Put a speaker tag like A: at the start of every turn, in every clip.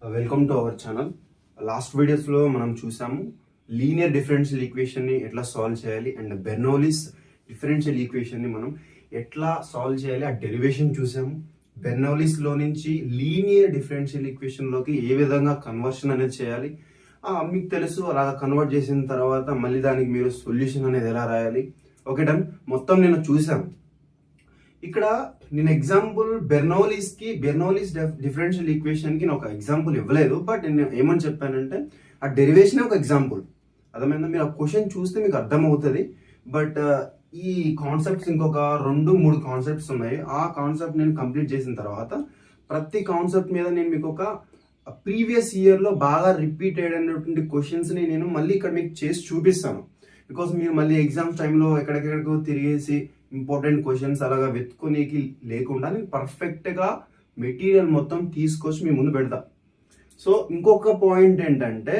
A: Welcome to our channel. Last వీడియోస్లో మనం చూసాము లీనియర్ డిఫరెన్షియల్ ఈక్వేషన్ని ఎట్లా సాల్వ్ చేయాలి అండ్ బెర్నౌలీస్ డిఫరెన్షియల్ ఈక్వేషన్ని మనం ఎట్లా సాల్వ్ చేయాలి, ఆ డెరివేషన్ చూసాము. బెర్నౌలీస్లో నుంచి లీనియర్ డిఫరెన్షియల్ ఈక్వేషన్లోకి ఏ విధంగా కన్వర్షన్ అనేది చేయాలి మీకు తెలుసు. అలాగా కన్వర్ట్ చేసిన తర్వాత మళ్ళీ దానికి మీరు సొల్యూషన్ అనేది ఎలా రాయాలి. ఓకే డన్, మొత్తం నేను చూసాను. ఇక్కడ నేను ఎగ్జాంపుల్ బెర్నౌలీస్ డిఫరెన్షియల్ ఈక్వేషన్ కి నేను ఒక ఎగ్జాంపుల్ ఇవ్వలేదు, బట్ నేను ఏమని చెప్పానంటే ఆ డెరివేషన్ ఒక ఎగ్జాంపుల్. అర్థమైందా? మీరు ఆ క్వశ్చన్ చూస్తే మీకు అర్థమవుతుంది. బట్ ఈ కాన్సెప్ట్స్ ఇంకొక 2-3 కాన్సెప్ట్స్ ఉన్నాయి. ఆ కాన్సెప్ట్ నేను కంప్లీట్ చేసిన తర్వాత ప్రతి కాన్సెప్ట్ మీద నేను మీకు ఒక ప్రీవియస్ ఇయర్లో బాగా రిపీట్ అయినటువంటి క్వశ్చన్స్ని నేను మళ్ళీ ఇక్కడ మీకు చేసి చూపిస్తాను. బికాస్ మీరు మళ్ళీ ఎగ్జామ్స్ టైంలో ఎక్కడెక్కడికో తిరిగేసి ఇంపార్టెంట్ క్వశ్చన్స్ అలాగా వెతుకునేకి లేకుండా నేను పర్ఫెక్ట్గా మెటీరియల్ మొత్తం తీసుకొచ్చి మీ ముందు పెడతా. సో ఇంకొక పాయింట్ ఏంటంటే,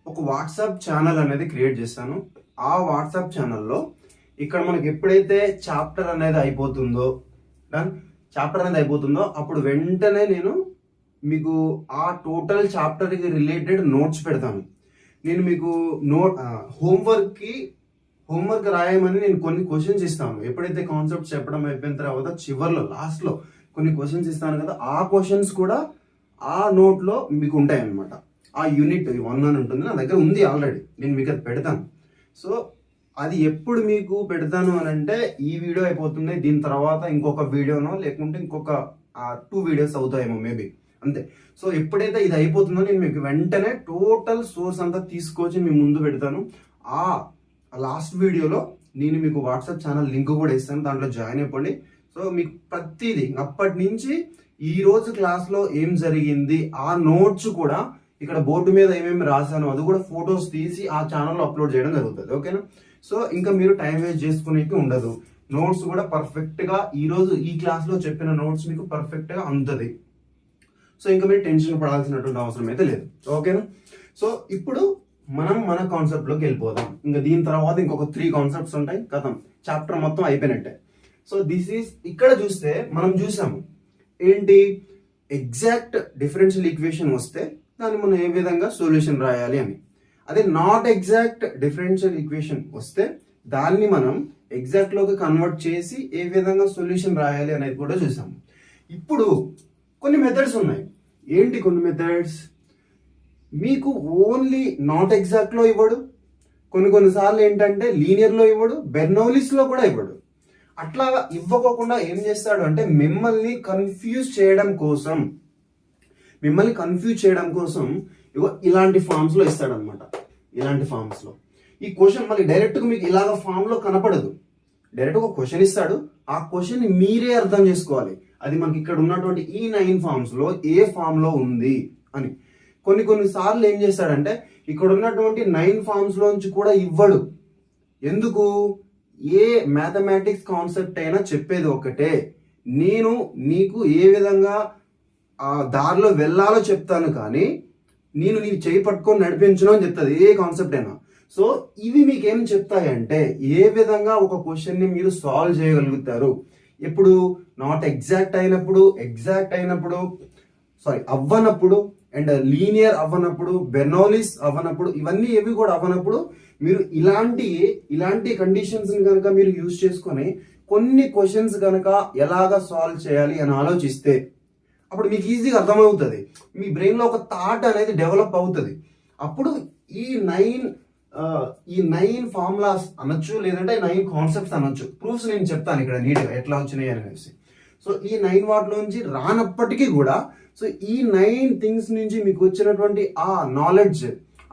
A: ఒక వాట్సాప్ ఛానల్ అనేది క్రియేట్ చేశాను. ఆ వాట్సాప్ ఛానల్లో ఇక్కడ మనకి ఎప్పుడైతే చాప్టర్ అనేది అయిపోతుందో అప్పుడు వెంటనే నేను మీకు ఆ టోటల్ చాప్టర్కి రిలేటెడ్ నోట్స్ పెడతాను. నేను మీకు హోంవర్క్ రాయమని నేను కొన్ని క్వశ్చన్స్ ఇస్తాను. ఎప్పుడైతే కాన్సెప్ట్ చెప్పడం అయిపోయిన తర్వాత చివర్లో లాస్ట్లో కొన్ని క్వశ్చన్స్ ఇస్తాను కదా, ఆ క్వశ్చన్స్ కూడా ఆ నోట్లో మీకు ఉంటాయి అన్నమాట. ఆ యూనిట్ 1 అని ఉంటుంది, నా దగ్గర ఉంది ఆల్రెడీ, నేను మీకు అది పెడతాను. సో అది ఎప్పుడు మీకు పెడతాను అని అంటే, ఈ వీడియో అయిపోతుంది, దీని తర్వాత ఇంకొక వీడియోనో లేకుంటే ఇంకొక 2 వీడియోస్ అవుతాయేమో మేబీ, అంతే. సో ఎప్పుడైతే ఇది అయిపోతుందో నేను మీకు వెంటనే టోటల్ సోర్స్ అంతా తీసుకొచ్చి మీ ముందు పెడతాను. ఆ లాస్ట్ వీడియోలో నేను మీకు వాట్సాప్ ఛానల్ లింక్ కూడా ఇస్తాను, దాంట్లో జాయిన్ అయిపోండి. సో మీకు ప్రతిదీ అప్పటి నుంచి ఈ రోజు క్లాస్లో ఏం జరిగింది, ఆ నోట్స్ కూడా ఇక్కడ బోర్డు మీద ఏమేమి రాశాను అది కూడా ఫొటోస్ తీసి ఆ ఛానల్లో అప్లోడ్ చేయడం జరుగుతుంది. ఓకేనా? సో ఇంకా మీరు టైం వేస్ట్ చేసుకునేకి ఉండదు. నోట్స్ కూడా పర్ఫెక్ట్గా ఈరోజు ఈ క్లాస్లో చెప్పిన నోట్స్ మీకు పర్ఫెక్ట్గా అందుతుంది. సో ఇంకా మీరు టెన్షన్ పడాల్సినటువంటి అవసరం అయితే లేదు. ఓకేనా? సో ఇప్పుడు మనం మన కాన్సెప్ట్లోకి వెళ్ళిపోదాం. ఇంకా దీని తర్వాత ఇంకొక 3 కాన్సెప్ట్స్ ఉంటాయి, కథం చాప్టర్ మొత్తం అయిపోయినట్టే. సో దిస్ ఈస్, ఇక్కడ చూస్తే మనం చూసాము ఏంటి, ఎగ్జాక్ట్ డిఫరెన్షియల్ ఈక్వేషన్ వస్తే దాన్ని మనం ఏ విధంగా సొల్యూషన్ రాయాలి అని. అదే నాట్ ఎగ్జాక్ట్ డిఫరెన్షియల్ ఈక్వేషన్ వస్తే దాన్ని మనం ఎగ్జాక్ట్లోకి కన్వర్ట్ చేసి ఏ విధంగా సొల్యూషన్ రాయాలి అనేది కూడా చూసాము. ఇప్పుడు కొన్ని మెథడ్స్ ఉన్నాయి. ఏంటి కొన్ని మెథడ్స్? మీకు ఓన్లీ నాట్ ఎగ్జాక్ట్లో ఇవ్వడు, కొన్నిసార్లు ఏంటంటే లీనియర్లో ఇవ్వడు, బెర్నౌలీస్లో కూడా ఇవ్వడు. అట్లా ఇవ్వకోకుండా ఏం చేస్తాడు అంటే మిమ్మల్ని కన్ఫ్యూజ్ చేయడం కోసం ఇగో ఇలాంటి ఫామ్స్లో ఇస్తాడనమాట. ఇలాంటి ఫామ్స్లో ఈ క్వశ్చన్ మళ్ళీ డైరెక్ట్గా మీకు ఇలాగ ఫామ్లో కనపడదు. డైరెక్ట్ ఒక క్వశ్చన్ ఇస్తాడు, ఆ క్వశ్చన్ మీరే అర్థం చేసుకోవాలి. అది మనకి ఇక్కడ ఉన్నటువంటి ఈ 9 ఫామ్స్లో ఏ ఫామ్లో ఉంది అని. కొన్నిసార్లు ఏం చేస్తాడంటే ఇక్కడ ఉన్నటువంటి 9 ఫామ్స్లోంచి కూడా ఇవ్వడు. ఎందుకు? ఏ మ్యాథమెటిక్స్ కాన్సెప్ట్ అయినా చెప్పేది ఒకటే, నేను నీకు ఏ విధంగా ఆ దారిలో వెళ్ళాలో చెప్తాను, కానీ నేను చేయి పట్టుకొని నడిపించను అని చెప్తుంది ఏ కాన్సెప్ట్ అయినా. సో ఇవి మీకు ఏం చెప్తాయంటే ఏ విధంగా ఒక క్వశ్చన్ని మీరు సాల్వ్ చేయగలుగుతారు. ఎప్పుడు నాట్ ఎగ్జాక్ట్ అయినప్పుడు అవ్వనప్పుడు, అండ్ లీనియర్ అవ్వనప్పుడు, బెర్నౌలీస్ అవ్వనప్పుడు, ఇవన్నీ ఏవి కూడా అవ్వనప్పుడు మీరు ఇలాంటి కండిషన్స్ కనుక మీరు యూజ్ చేసుకొని కొన్ని క్వశ్చన్స్ కనుక ఎలాగా సాల్వ్ చేయాలి అని ఆలోచిస్తే అప్పుడు మీకు ఈజీగా అర్థమవుతుంది. మీ బ్రెయిన్లో ఒక థాట్ అనేది డెవలప్ అవుతుంది. అప్పుడు ఈ 9 ఫార్ములాస్ అనొచ్చు, లేదంటే 9 కాన్సెప్ట్స్ అనొచ్చు. ప్రూఫ్స్ నేను చెప్తాను ఇక్కడ నీట్గా ఎట్లా వచ్చినాయి అనేసి. సో ఈ 9 వాటిలోంచి రానప్పటికీ కూడా, సో ఈ 9 థింగ్స్ నుంచి మీకు వచ్చినటువంటి ఆ నాలెడ్జ్,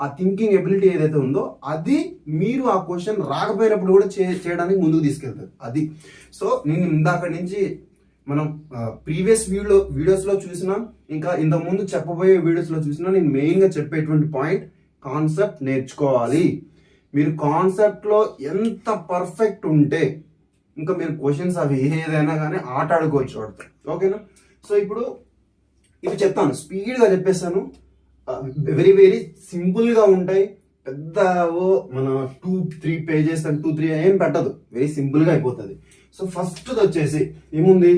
A: ఆ థింకింగ్ ఎబిలిటీ ఏదైతే ఉందో అది మీరు ఆ క్వశ్చన్ రాకపోయినప్పుడు కూడా చేయడానికి ముందుకు తీసుకెళ్తారు. అది సో నేను ఇందాక నుంచి మనం ప్రీవియస్ వీడియోస్లో చూసినా, ఇంకా ఇంతకుముందు చెప్పబోయే వీడియోస్లో చూసినా, నేను మెయిన్గా చెప్పేటువంటి పాయింట్, కాన్సెప్ట్ నేర్చుకోవాలి. మీరు కాన్సెప్ట్లో ఎంత పర్ఫెక్ట్ ఉంటే ఇంకా మీరు క్వశ్చన్స్ అవి ఏదైనా కానీ ఆట ఆడుకోవచ్చు వాడితే. ఓకేనా? సో ఇప్పుడు ఇవి చెప్తాను, స్పీడ్గా చెప్పేస్తాను. వెరీ వెరీ సింపుల్గా ఉంటాయి. పెద్ద మన 2-3 పేజెస్ 2-3 ఏం పెట్టదు, వెరీ సింపుల్గా అయిపోతుంది. సో ఫస్ట్ వచ్చేసి ఏముంది,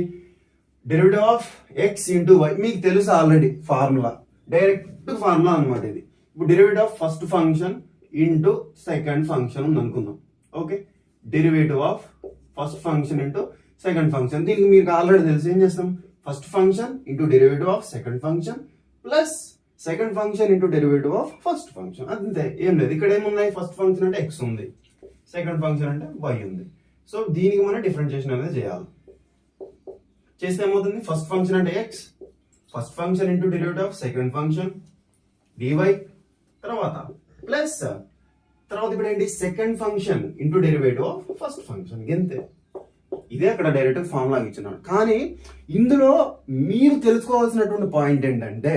A: derivative of x into y మీకు తెలుసు ఆల్రెడీ ఫార్ములా, డైరెక్ట్ ఫార్ములా అనమాట ఇది. ఇప్పుడు derivative of first function into second function ఉంది అనుకుందాం. Okay, derivative of first function into second function. దీనికి మీకు ఆల్రెడీ తెలుసు. ఏం చేస్తాం? First function into derivative of second function plus second function into derivative of first function. అంతే, ఏం లేదు. ఇక్కడ ఏమున్నాయి? ఫస్ట్ ఫంక్షన్ అంటే ఎక్స్ ఉంది, సెకండ్ ఫంక్షన్ అంటే వై ఉంది. సో దీనికి మనం డిఫరెన్షియేషన్ అనేది చేయాలి. చేస్తే ఏమవుతుంది? ఫస్ట్ ఫంక్షన్ అంటే x, first function into derivative of second function dy, తర్వాత ప్లస్ తర్వాత ఇప్పుడు ఏంటి? Second function into derivative of first function. ఇంతే, ఇదే అక్కడ డైరెక్ట్ ఫార్ములా ఇచ్చినాడు. కానీ ఇందులో మీరు తెలుసుకోవాల్సినటువంటి పాయింట్ ఏంటంటే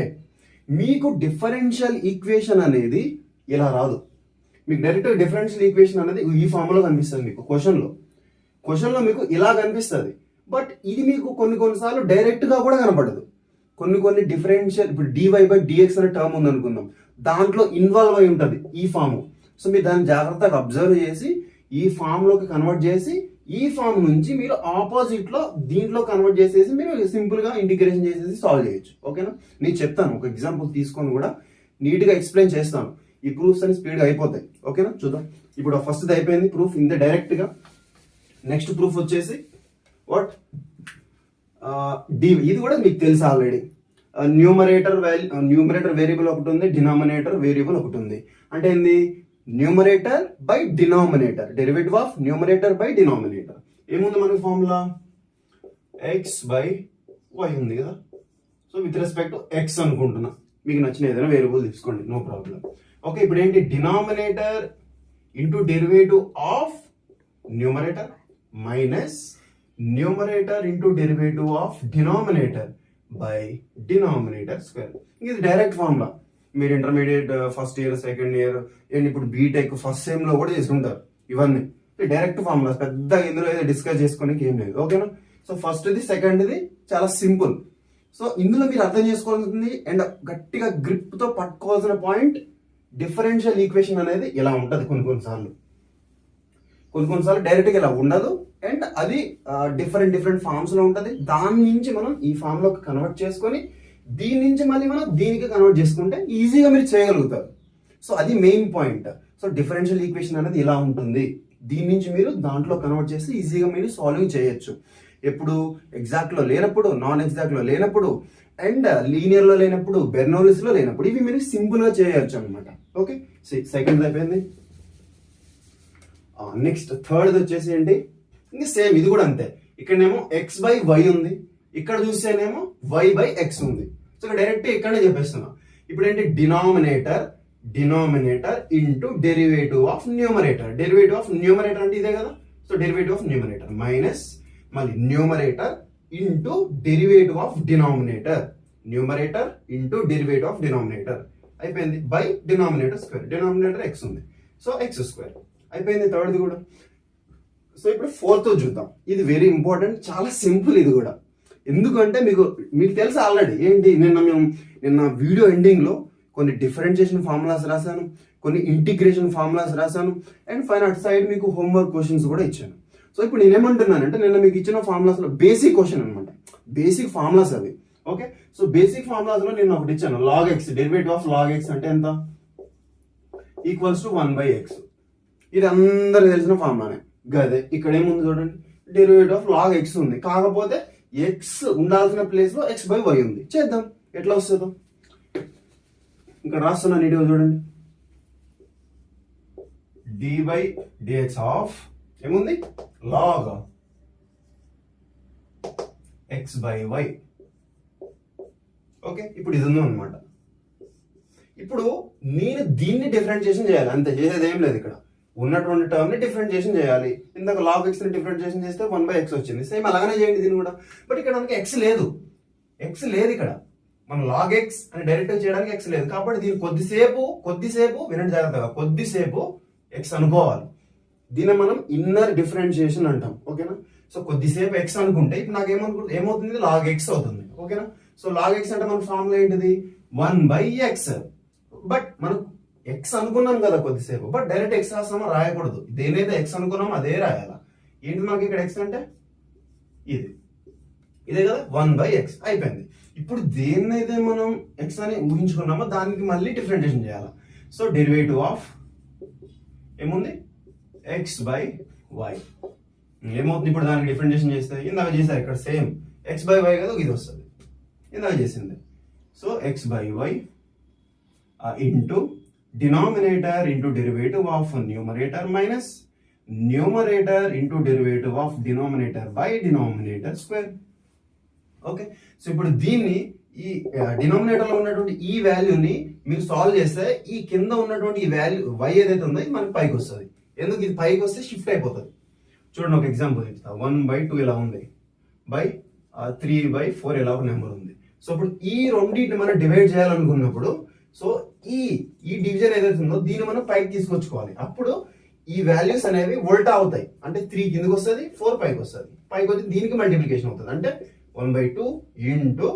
A: మీకు డిఫరెన్షియల్ ఈక్వేషన్ అనేది ఇలా రాదు. మీకు డైరెక్ట్ డిఫరెన్షియల్ ఈక్వేషన్ అనేది ఈ ఫార్ములా కనిపిస్తుంది మీకు క్వశ్చన్లో మీకు ఇలా కనిపిస్తుంది. బట్ ఇది మీకు కొన్నిసార్లు డైరెక్ట్ గా కూడా కనపడదు. కొన్ని డిఫరెన్షియల్, ఇప్పుడు డివై బై డిఎక్స్ అనే టర్మ్ ఉంది అనుకుందాం, దాంట్లో ఇన్వాల్వ్ అయి ఉంటుంది ఈ ఫామ్. సో మీరు దాన్ని జాగ్రత్తగా అబ్జర్వ్ చేసి ఈ ఫామ్ లోకి కన్వర్ట్ చేసి ఈ ఫామ్ నుంచి మీరు ఆపోజిట్ లో దీంట్లో కన్వర్ట్ చేసేసి మీరు సింపుల్ గా ఇంటిగ్రేషన్ చేసేసి సాల్వ్ చేయొచ్చు. ఓకేనా? నేను చెప్తాను, ఒక ఎగ్జాంపుల్ తీసుకొని కూడా నీట్ గా ఎక్స్ప్లెయిన్ చేస్తాను. ఈ ప్రూఫ్స్ అని స్పీడ్ గా అయిపోతాయి. ఓకేనా? చూద్దాం. ఇప్పుడు ఫస్ట్ అయిపోయింది ప్రూఫ్, ఇంతే డైరెక్ట్ గా. నెక్స్ట్ ప్రూఫ్ వచ్చేసి వాట్ డివి. ఇది కూడా మీకు తెలుసు ఆల్రెడీ. న్యూమరేటర్ వేరియబుల్ ఒకటి ఉంది, డినామినేటర్ వేరియబుల్ ఒకటి ఉంది. అంటే ఏంది? Numerator by denominator, derivative of numerator by denominator. ఏముంది మనకి ఫార్ములా? ఎక్స్ బై వై ఉంది కదా. So with respect to X అనుకుంటున్నా, మీకు నచ్చిన ఏదైనా వేరియబుల్ తీసుకోండి, నో ప్రాబ్లం. ఓకే, ఇప్పుడు ఏంటి? Denominator into derivative of numerator minus numerator into derivative of denominator by denominator square. ఇది డైరెక్ట్ ఫార్ములా. మీరు intermediate first year, second year, and ఇప్పుడు బీటెక్ ఫస్ట్ సెమ్ లో కూడా చేసుకుంటారు ఇవన్నీ. డైరెక్ట్ ఫార్ములా, పెద్దగా ఇందులో ఏదో డిస్కస్ చేసుకోవడానికి ఏం లేదు. ఓకేనా? సో ఫస్ట్ ఇది, సెకండ్ ఇది చాలా సింపుల్. సో ఇందులో మీరు అర్థం చేసుకోవాల్సింది అండ్ గట్టిగా గ్రిప్ తో పట్టుకోవాల్సిన పాయింట్, డిఫరెన్షియల్ ఈక్వేషన్ అనేది ఇలా ఉంటుంది. కొన్నిసార్లు డైరెక్ట్ గా ఇలా ఉండదు, అండ్ అది డిఫరెంట్ ఫార్మ్స్ లో ఉంటుంది. దాని నుంచి మనం ఈ ఫామ్ లోకి కన్వర్ట్ చేసుకొని దీని నుంచి మళ్ళీ మనం దీనికి కన్వర్ట్ చేసుకుంటే ఈజీగా మీరు చేయగలుగుతారు. సో అది main point. So differential equation అనేది ఇలా ఉంటుంది. దీని నుంచి మీరు దాంట్లో కన్వర్ట్ చేసి ఈజీగా మీరు సాల్వింగ్ చేయొచ్చు. ఎప్పుడు? ఎగ్జాక్ట్ లో లేనప్పుడు, నాన్ ఎగ్జాక్ట్ లో లేనప్పుడు, అండ్ లీనియర్ లో లేనప్పుడు, బెర్నౌలిస్ లో లేనప్పుడు, ఇవి మీరు సింపుల్ గా చేయొచ్చు అనమాట. ఓకే, సెకండ్ అయిపోయింది. నెక్స్ట్ థర్డ్ వచ్చేసి ఏంటి? ఇంకా సేమ్, ఇది కూడా అంతే. ఇక్కడనేమో ఎక్స్ బై వై ఉంది, ఇక్కడ చూస్తేనేమో వై బై ఎక్స్ ఉంది. సో ఇక్కడ డైరెక్ట్ ఇక్కడనే చెప్పేస్తున్నా. ఇప్పుడు ఏంటి? Denominator into derivative of numerator. Derivative of numerator అంటే ఇదే కదా. So derivative of numerator minus మళ్ళీ numerator into derivative of denominator. Numerator into derivative of denominator అయిపోయింది by denominator square. Denominator x ఉంది, సో ఎక్స్ స్క్వేర్ అయిపోయింది. థర్డ్ది కూడా. So ఇప్పుడు ఫోర్త్ చూద్దాం. ఇది వెరీ ఇంపార్టెంట్, చాలా సింపుల్ ఇది కూడా. ఎందుకంటే మీకు తెలుసు ఆల్రెడీ. ఏంటి? నిన్న వీడియో ఎండింగ్ లో కొన్ని డిఫరెన్షియేషన్ ఫార్ములాస్ రాశాను, కొన్ని ఇంటిగ్రేషన్ ఫార్ములాస్ రాశాను, అండ్ ఫైన్ అట్ సైడ్ మీకు హోంవర్క్ క్వశ్చన్స్ కూడా ఇచ్చాను. సో ఇప్పుడు నేనేమంటున్నానంటే నిన్న మీకు ఇచ్చిన ఫార్ములాస్ లో బేసిక్ క్వశ్చన్ అనమాట, బేసిక్ ఫార్ములాస్ అవి. ఓకే, సో బేసిక్ ఫార్ములాస్ లో నేను ఒకటి ఇచ్చాను, log x. Derivative of log x అంటే ఎంత? Equals to 1/x. ఇది అందరికి తెలిసిన ఫార్ములానే. గదే ఇక్కడ ఏముంది చూడండి, డెరివేటివ్ ఆఫ్ లాగ్ ఎక్స్ ఉంది, కాకపోతే ఎక్స్ ఉండాల్సిన ప్లేస్ లో ఎక్స్ బై వై ఉంది. చేద్దాం, ఎట్లా వస్తుందో ఇక్కడ రాస్తున్నా నీట్గా చూడండి. డి బై డిఎక్స్ ఆఫ్ ఏముంది? Log x by y. Okay, ఇప్పుడు ఇది ఉంది అనమాట. ఇప్పుడు నేను దీన్ని డిఫరెన్షియేషన్ చేయాలి, అంతే, చేసేది ఏం లేదు. ఇక్కడ ఉన్నటువంటి టర్మ్ ని డిఫరెన్షియేషన్ చేయాలి. ఇందాక లాగ్ ఎక్స్ ని డిఫరెన్షియేషన్ చేస్తే 1/x వచ్చింది. సేమ్ అలాగనే చేయండి దీన్ని కూడా. బట్ ఇక్కడ మనకి ఎక్స్ లేదు, ఇక్కడ మనం లాగ్ ఎక్స్ అని డైరెక్ట్ చేయడానికి ఎక్స్ లేదు. కాబట్టి దీన్ని కొద్దిసేపు వినండి జాగ్రత్తగా, కొద్దిసేపు ఎక్స్ అనుకోవాలి. దీన్ని మనం ఇన్నర్ డిఫరెన్షియేషన్ అంటాం. ఓకేనా? సో కొద్దిసేపు ఎక్స్ అనుకుంటే ఇప్పుడు నాకు ఏమవుతుంది? లాగ్ ఎక్స్ అవుతుంది. ఓకేనా? సో లాగ్ ఎక్స్ అంటే మన ఫార్ములా ఏంటిది? 1/x. బట్ మనం ఎక్స్ అనుకున్నాం కదా కొద్దిసేపు, బట్ డైరెక్ట్ ఎక్స్ రాస్తామో రాయకూడదు. దేనైతే ఎక్స్ అనుకున్నామో అదే రాయాలా. ఏంటి మనకి ఇక్కడ ఎక్స్ అంటే? ఇది ఇదే కదా 1/x అయిపోయింది. ఇప్పుడు దేన్నైతే మనం x అని ఊహించుకున్నామో దానికి మళ్ళీ డిఫరెంటియేషన్ చేయాలి. సో డెరివేటివ్ ఆఫ్ ఏముంది x/y ఏమవుతుంది ఇప్పుడు దానికి డిఫరెంటియేషన్ చేస్తే ఇందాక చేశారు ఇక్కడ సేమ్ x/y కదా ఇది వస్తుంది ఇందాక చేసింది. So x/y into denominator into derivative of numerator minus numerator into derivative of denominator by denominator square. Okay, so ఇప్పుడు దీన్ని ఈ డినామినేటర్ లో ఉన్నటువంటి ఈ వాల్యూని మీరు సాల్వ్ చేస్తే ఈ కింద ఉన్నటువంటి ఈ వాల్యూ y ఏదైతే ఉందో ఇది మనకి పైకి వస్తుంది. ఎందుకు ఇది పైకి వస్తే షిఫ్ట్ అయిపోతుంది. చూడండి ఒక ఎగ్జాంపుల్ చెప్తా. 1/2 ఇలా ఉంది బై 3/4 ఇలా ఒక నెంబర్ ఉంది. సో ఇప్పుడు ఈ రెండింటిని మనం డివైడ్ చేయాలనుకున్నప్పుడు సో ఈ డివిజన్ ఏదైతే ఉందో దీన్ని మనం పైకి తీసుకొచ్చుకోవాలి. అప్పుడు ఈ వాల్యూస్ అనేవి ఉల్టా అవుతాయి. అంటే 3 కిందకి వస్తుంది 4 పైకి వస్తుంది. పైకి వచ్చి దీనికి మల్టిప్లికేషన్ అవుతుంది. అంటే 1/2 ఇంటూ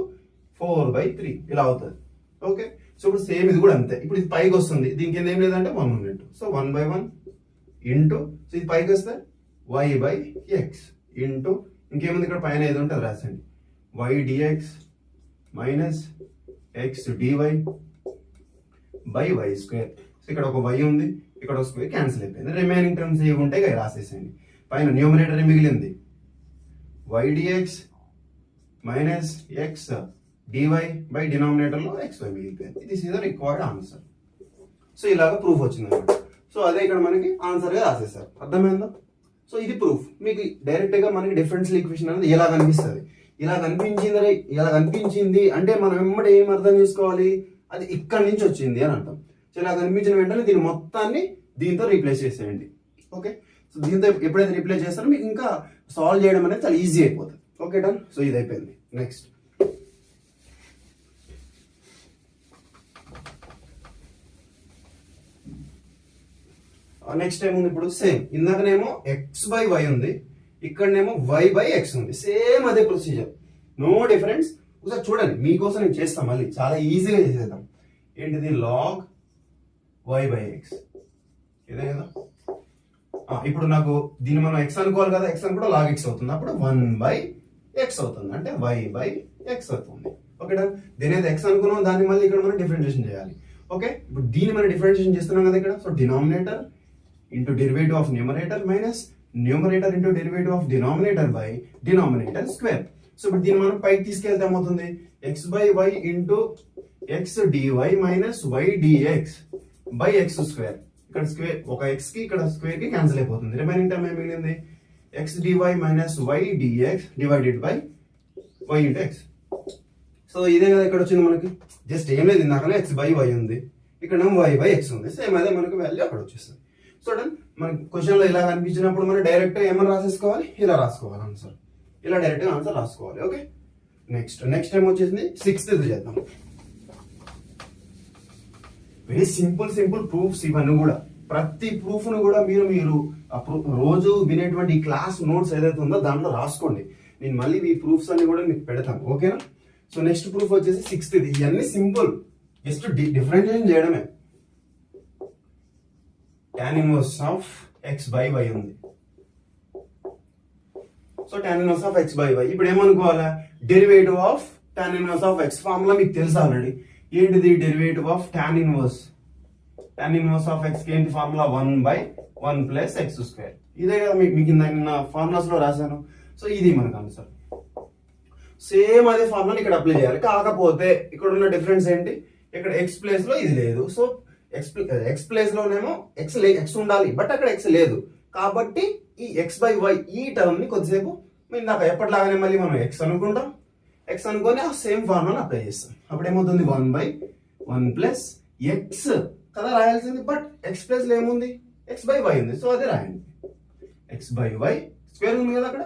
A: 4/3 ఇలా అవుతుంది. ఓకే, సో ఇప్పుడు సేమ్ ఇది కూడా అంతే. ఇప్పుడు ఇది పైకి వస్తుంది దీనికి కింద ఏం లేదంటే 1 ఉన్నట్టు. సో 1/1 ఇంటూ సో ఇది పైకి వస్తే y/x ఇంటూ ఇంకేముంది ఇక్కడ పైన ఏది ఉంటే అది రాసండి y dx minus x dy by y square. So ఇక్కడ ఒక y ఉంది ఇక్కడ ఒక స్క్వేర్ క్యాన్సిల్ అయిపోయింది. రిమైనింగ్ టర్మ్స్ ఏవి ఉంటాయి ఇక రాసేసేయండి. పైన న్యూమరేటర్ మిగిలింది y dx minus x dy by denominator లో xy మిగిలిపోయింది. This is the required answer. So ఇలాగ ప్రూఫ్ వచ్చింది అనమాట. సో అదే ఇక్కడ మనకి ఆన్సర్ గా రాసేసారు. అర్థమైందా? సో ఇది ప్రూఫ్. మీకు డైరెక్ట్ గా మనకి డిఫరెన్షియల్ ఈక్వేషన్ అనేది ఇలా కనిపిస్తుంది. ఇలా కనిపించింది అంటే మనం వెంబడి ఏం అర్థం చేసుకోవాలి, అది ఇక్కడ నుంచి వచ్చింది అని అర్థం. సో ఇలా కనిపించిన వెంటనే దీని మొత్తాన్ని దీంతో రీప్లేస్ చేసేయండి. ఓకే, సో దీంతో ఎప్పుడైతే రీప్లేస్ చేస్తారో మీకు ఇంకా సాల్వ్ చేయడం అనేది చాలా ఈజీ అయిపోతుంది. Okay done. సో ఇది అయిపోయింది. నెక్స్ట్ ఏముంది ఇప్పుడు సేమ్ ఇందాకనేమో x/y ఉంది, ఇక్కడనేమో y/x ఉంది. సేమ్ అదే ప్రొసీజర్, నో డిఫరెన్స్. ఒకసారి చూడండి మీకోసం నేను చేస్తాను, మళ్ళీ చాలా ఈజీగా చేసేద్దాం. ఏంటిది log y/x ఇదే కదా. ఇప్పుడు నాకు దీన్ని మనం x అనుకోవాలి కదా, x అని కూడా log x అవుతుంది. అప్పుడు 1/x అవుతుంది, అంటే y/x అవుతుంది. Okay done. దీని అయితే x అనుకున్నాం, దాన్ని మళ్ళీ ఇక్కడ మనం డిఫరెన్షియేషన్ చేయాలి. ఓకే, ఇప్పుడు దీన్ని మనం డిఫరెన్షియేషన్ చేస్తున్నాం కదా ఇక్కడ. So denominator into derivative of numerator minus numerator into derivative of denominator by denominator square. So ఇప్పుడు దీన్ని మనం పైకి తీసుకెళ్తే ఏమవుతుంది, x/y into x dy minus y dx by x square. ఇక్కడ స్క్వేర్ ఒక x కి ఇక్కడ స్క్వేర్ కి క్యాన్సిల్ అయిపోతుంది. రిమైనింగ్ టర్మ్ ఏం మిగిలింది, x dy minus y dx divided by y into x. So ఇదే కదా ఇక్కడ వచ్చింది మనకి. జస్ట్ ఏం లేదు, ఇందాకనే x/y ఉంది, ఇక్కడ y/x ఉంది. సేమ్ అదే మనకి వాల్యూ అక్కడ వచ్చేస్తుంది. సో మనకి క్వశ్చన్ లో ఇలా కనిపించినప్పుడు మనం డైరెక్ట్ ఏమని రాసేసుకోవాలి, ఇలా రాసుకోవాలి ఆన్సర్. ఇలా డైరెక్ట్ గా ఆన్సర్ రాసుకోవాలి. ఓకే, నెక్స్ట్ టైం వచ్చేసింది 6th చేద్దాం. వెరీ సింపుల్ ప్రూఫ్స్ ఇవన్నీ కూడా. ప్రతి ప్రూఫ్ ను కూడా మీరు రోజు వినేటువంటి క్లాస్ నోట్స్ ఏదైతే ఉందో దాంట్లో రాసుకోండి. నేను మళ్ళీ ఈ ప్రూఫ్స్ అన్ని కూడా మీకు పెడతాను. ఓకేనా? సో నెక్స్ట్ ప్రూఫ్ వచ్చేసి 6th. ఇవన్నీ సింపుల్, జస్ట్ డిఫరెన్షియేషన్ చేయడమే. tan inverse of x/y ఉంది. So tan inverse of x/y ఇప్పుడు ఏమనుకోవాలా, derivative of tan inverse of x formula మీకు తెలుసు ఆల్రెడీ. ఏంటిది derivative of tan inverse of x కి ఏంటి ఫార్ములా, 1/1 ప్లస్ x స్క్వేర్. ఇదే కదా మీకు నిన్న ఫార్ములాస్ లో రాశాను. సో ఇది మనకు ఆన్సర్. సేమ్ అదే ఫార్ములా ఇక్కడ అప్లై చేయాలి. కాకపోతే ఇక్కడ ఉన్న డిఫరెన్స్ ఏంటి, ఇక్కడ x ప్లేస్ లో ఇది లేదు. సో ఎక్స్ ప్లేస్ లోనేమో ఎక్స్ ఉండాలి, బట్ అక్కడ ఎక్స్ లేదు. కాబట్టి ఈ x/y ఈ టర్మ్ ని కొద్దిసేపు నాకు ఎప్పటిలాగానే మళ్ళీ మనం ఎక్స్ అనుకుంటాం. ఎక్స్ అనుకొని ఆ సేమ్ ఫార్ములా అప్లై చేస్తాం. అప్పుడు ఏమవుతుంది, 1/1 ప్లస్ ఎక్స్ కదా రాయాల్సింది, బట్ ఎక్స్ ప్లేస్ లో ఏముంది, x/y ఉంది. సో అదే రాయండి, x/y స్క్వేర్ ఉంది కదా అక్కడ,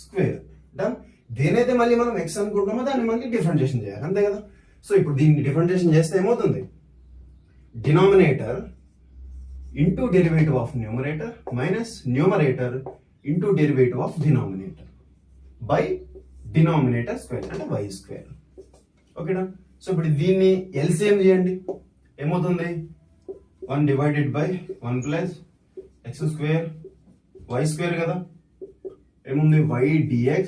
A: స్క్వేర్. డన్. దేనైతే మళ్ళీ మనం ఎక్స్ అనుకుంటామో దాన్ని మళ్ళీ డిఫరెన్షియేషన్ చేయాలి, అంతే కదా. సో ఇప్పుడు దీన్ని డిఫరెన్షియేషన్ చేస్తే ఏమవుతుంది, denominator into derivative of numerator minus numerator into derivative of denominator by denominator square, అంటే y స్క్వేర్. ఓకేనా? సో ఇప్పుడు దీన్ని ఎల్సిఎం చేయండి, ఏమవుతుంది, 1 divided by 1 plus x square y square కదా. ఏముంది, y dx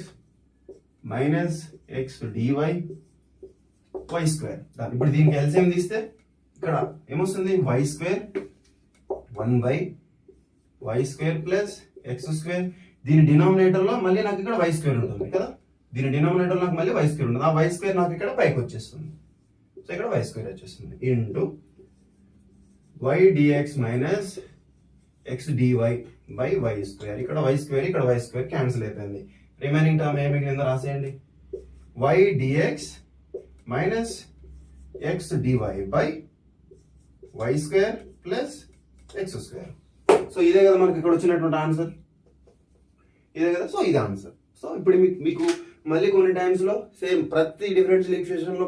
A: minus x dy y square. ఇప్పుడు దీనికి ఎల్సిఎం తీస్తే ఇక్కడ ఏమొస్తుంది y square 1 y square plus x square. దీని డినామినేటర్ లో మళ్ళీ నాకు ఇక్కడ వై స్క్వేర్ ఉంటుంది కదా, దీని డినామినేటర్ నాకు మళ్ళీ వై స్క్వేర్ ఉంటుంది. ఆ వై స్క్వేర్ నాకు ఇక్కడ పైకి వచ్చేస్తుంది. సో ఇక్కడ వై స్క్వేర్ వచ్చేస్తుంది into y dx minus x dy by y square. ఇక్కడ వై స్క్వేర్ క్యాన్సిల్ అయిపోయింది. రిమైనింగ్ టర్మ్ ఏమి మిగిలిందో రాసేయండి. Y dx minus x dy by y square plus x square. So ఇదే కదా మనకి ఇక్కడ వచ్చినటువంటి ఆన్సర్, ఇదే కదా. సో ఇది ఆన్సర్. సో ఇప్పుడు మీకు మళ్ళీ కొన్ని టైమ్స్ లో సేమ్ ప్రతి డిఫరెన్షియల్ ఈక్వేషన్ లో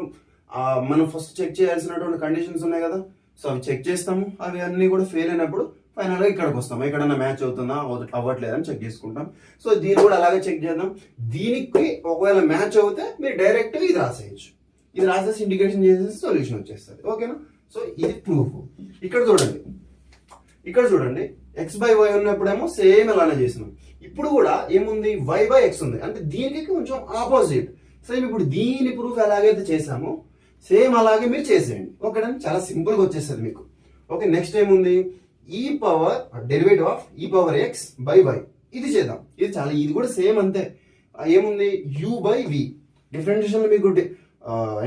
A: మనం ఫస్ట్ చెక్ చేయాల్సినటువంటి కండిషన్స్ ఉన్నాయి కదా. సో అవి చెక్ చేస్తాము. అవి అన్ని కూడా ఫెయిల్ అయినప్పుడు ఫైనల్ గా ఇక్కడికి వస్తాం. ఎక్కడన్నా మ్యాచ్ అవుతుందా అవ్వట్లేదని చెక్ చేసుకుంటాం. సో దీన్ని కూడా అలాగే చెక్ చేద్దాం. దీనికి ఒకవేళ మ్యాచ్ అవుతే మీరు డైరెక్ట్ ఇది రాసేయచ్చు. ఇది రాసేసి ఇంటిగ్రేషన్ చేసేసి సొల్యూషన్ వచ్చేస్తుంది. ఓకేనా. సో ఇది ప్రూఫ్. ఇక్కడ చూడండి ఎక్స్ బై వై ఉన్నప్పుడేమో సేమ్ అలానే చేసినాం. ఇప్పుడు కూడా ఏముంది వై బై ఎక్స్ ఉంది, అంటే దీనికి కొంచెం ఆపోజిట్. సేమ్ ఇప్పుడు దీని ప్రూఫ్ ఎలాగైతే చేసామో సేమ్ అలాగే మీరు చేసేయండి. ఓకేనా. చాలా సింపుల్ గా వచ్చేస్తుంది మీకు. ఓకే. నెక్స్ట్ ఏముంది ఈ power derivative of e power X by why. ఇది చేద్దాం. ఇది కూడా సేమ్ అంతే. ఏముంది యూ బై వి. డిఫరెన్షియేషన్ లో మీకు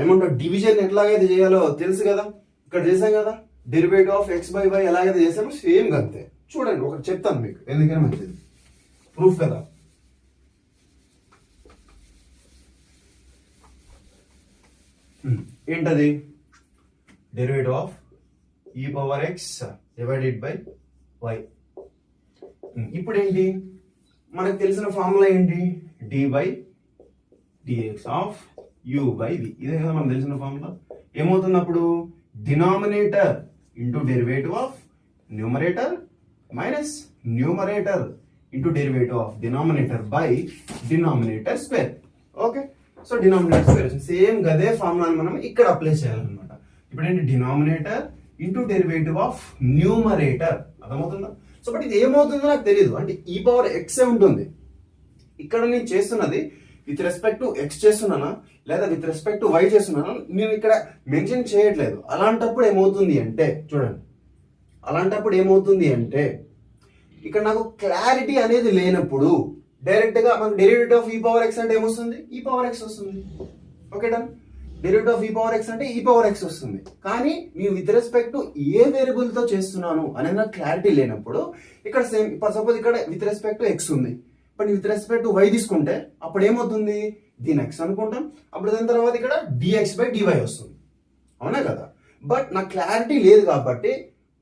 A: ఏమంటారు డివిజన్ ఎట్లాగైతే చేయాలో తెలుసు కదా, ఇక్కడ చేసాం కదా. Derivative of x by y ఎలాగైతే చేసామో సేమ్ అంతే. చూడండి ఒకటి చెప్తాను మీకు, ఎందుకని మంచిది ప్రూఫ్ కదా. ఏంటది derivative of e power x divided by y. ఇప్పుడు ఏంటి మనకు తెలిసిన ఫార్ములా ఏంటి dy dx of u by v. ఇదే కదా మనకు తెలిసిన ఫార్ములా. ఏమవుతుంది అప్పుడు denominator into derivative of numerator minus numerator into derivative of denominator by denominator square. Okay. So denominator square వచ్చింది. సేమ్ గదే ఫార్ములాని మనం ఇక్కడ అప్లై చేయాలన్నమాట. ఇప్పుడు ఏంటి denominator into derivative of numerator. అర్థమవుతుందా. సో బట్ ఇది ఏమవుతుందో నాకు తెలియదు, అంటే ఈ పవర్ ఎక్సే ఉంటుంది. ఇక్కడ నేను చేస్తున్నది విత్ రెస్పెక్ట్ టు ఎక్స్ చేస్తున్నానా లేదా విత్ రెస్పెక్ట్ టు వై చేస్తున్నానా నేను ఇక్కడ మెన్షన్ చేయట్లేదు. అలాంటప్పుడు ఏమవుతుంది అంటే చూడండి, ఇక్కడ నాకు క్లారిటీ అనేది లేనప్పుడు డైరెక్ట్ గా మనకు derivative of e power x అంటే ఏమొస్తుంది ఈ పవర్ ఎక్స్ వస్తుంది. Okay done. Derivative of e power x అంటే ఈ పవర్ ఎక్స్ వస్తుంది. కానీ నేను విత్ రెస్పెక్ట్ టు ఏ వేరియబుల్ తో చేస్తున్నాను అనేది నాకు క్లారిటీ లేనప్పుడు ఇక్కడ సేమ్ సపోజ్ ఇక్కడ విత్ రెస్పెక్ట్ టు ఎక్స్ ఉంది, but with respect to y తీసుకుంటే అప్పుడు ఏమవుతుంది దీని ఎక్స్ అనుకుంటాం. అప్పుడు దాని తర్వాత ఇక్కడ డిఎక్స్ బై డివై వస్తుంది. అవునా కదా. బట్ నాకు క్లారిటీ లేదు కాబట్టి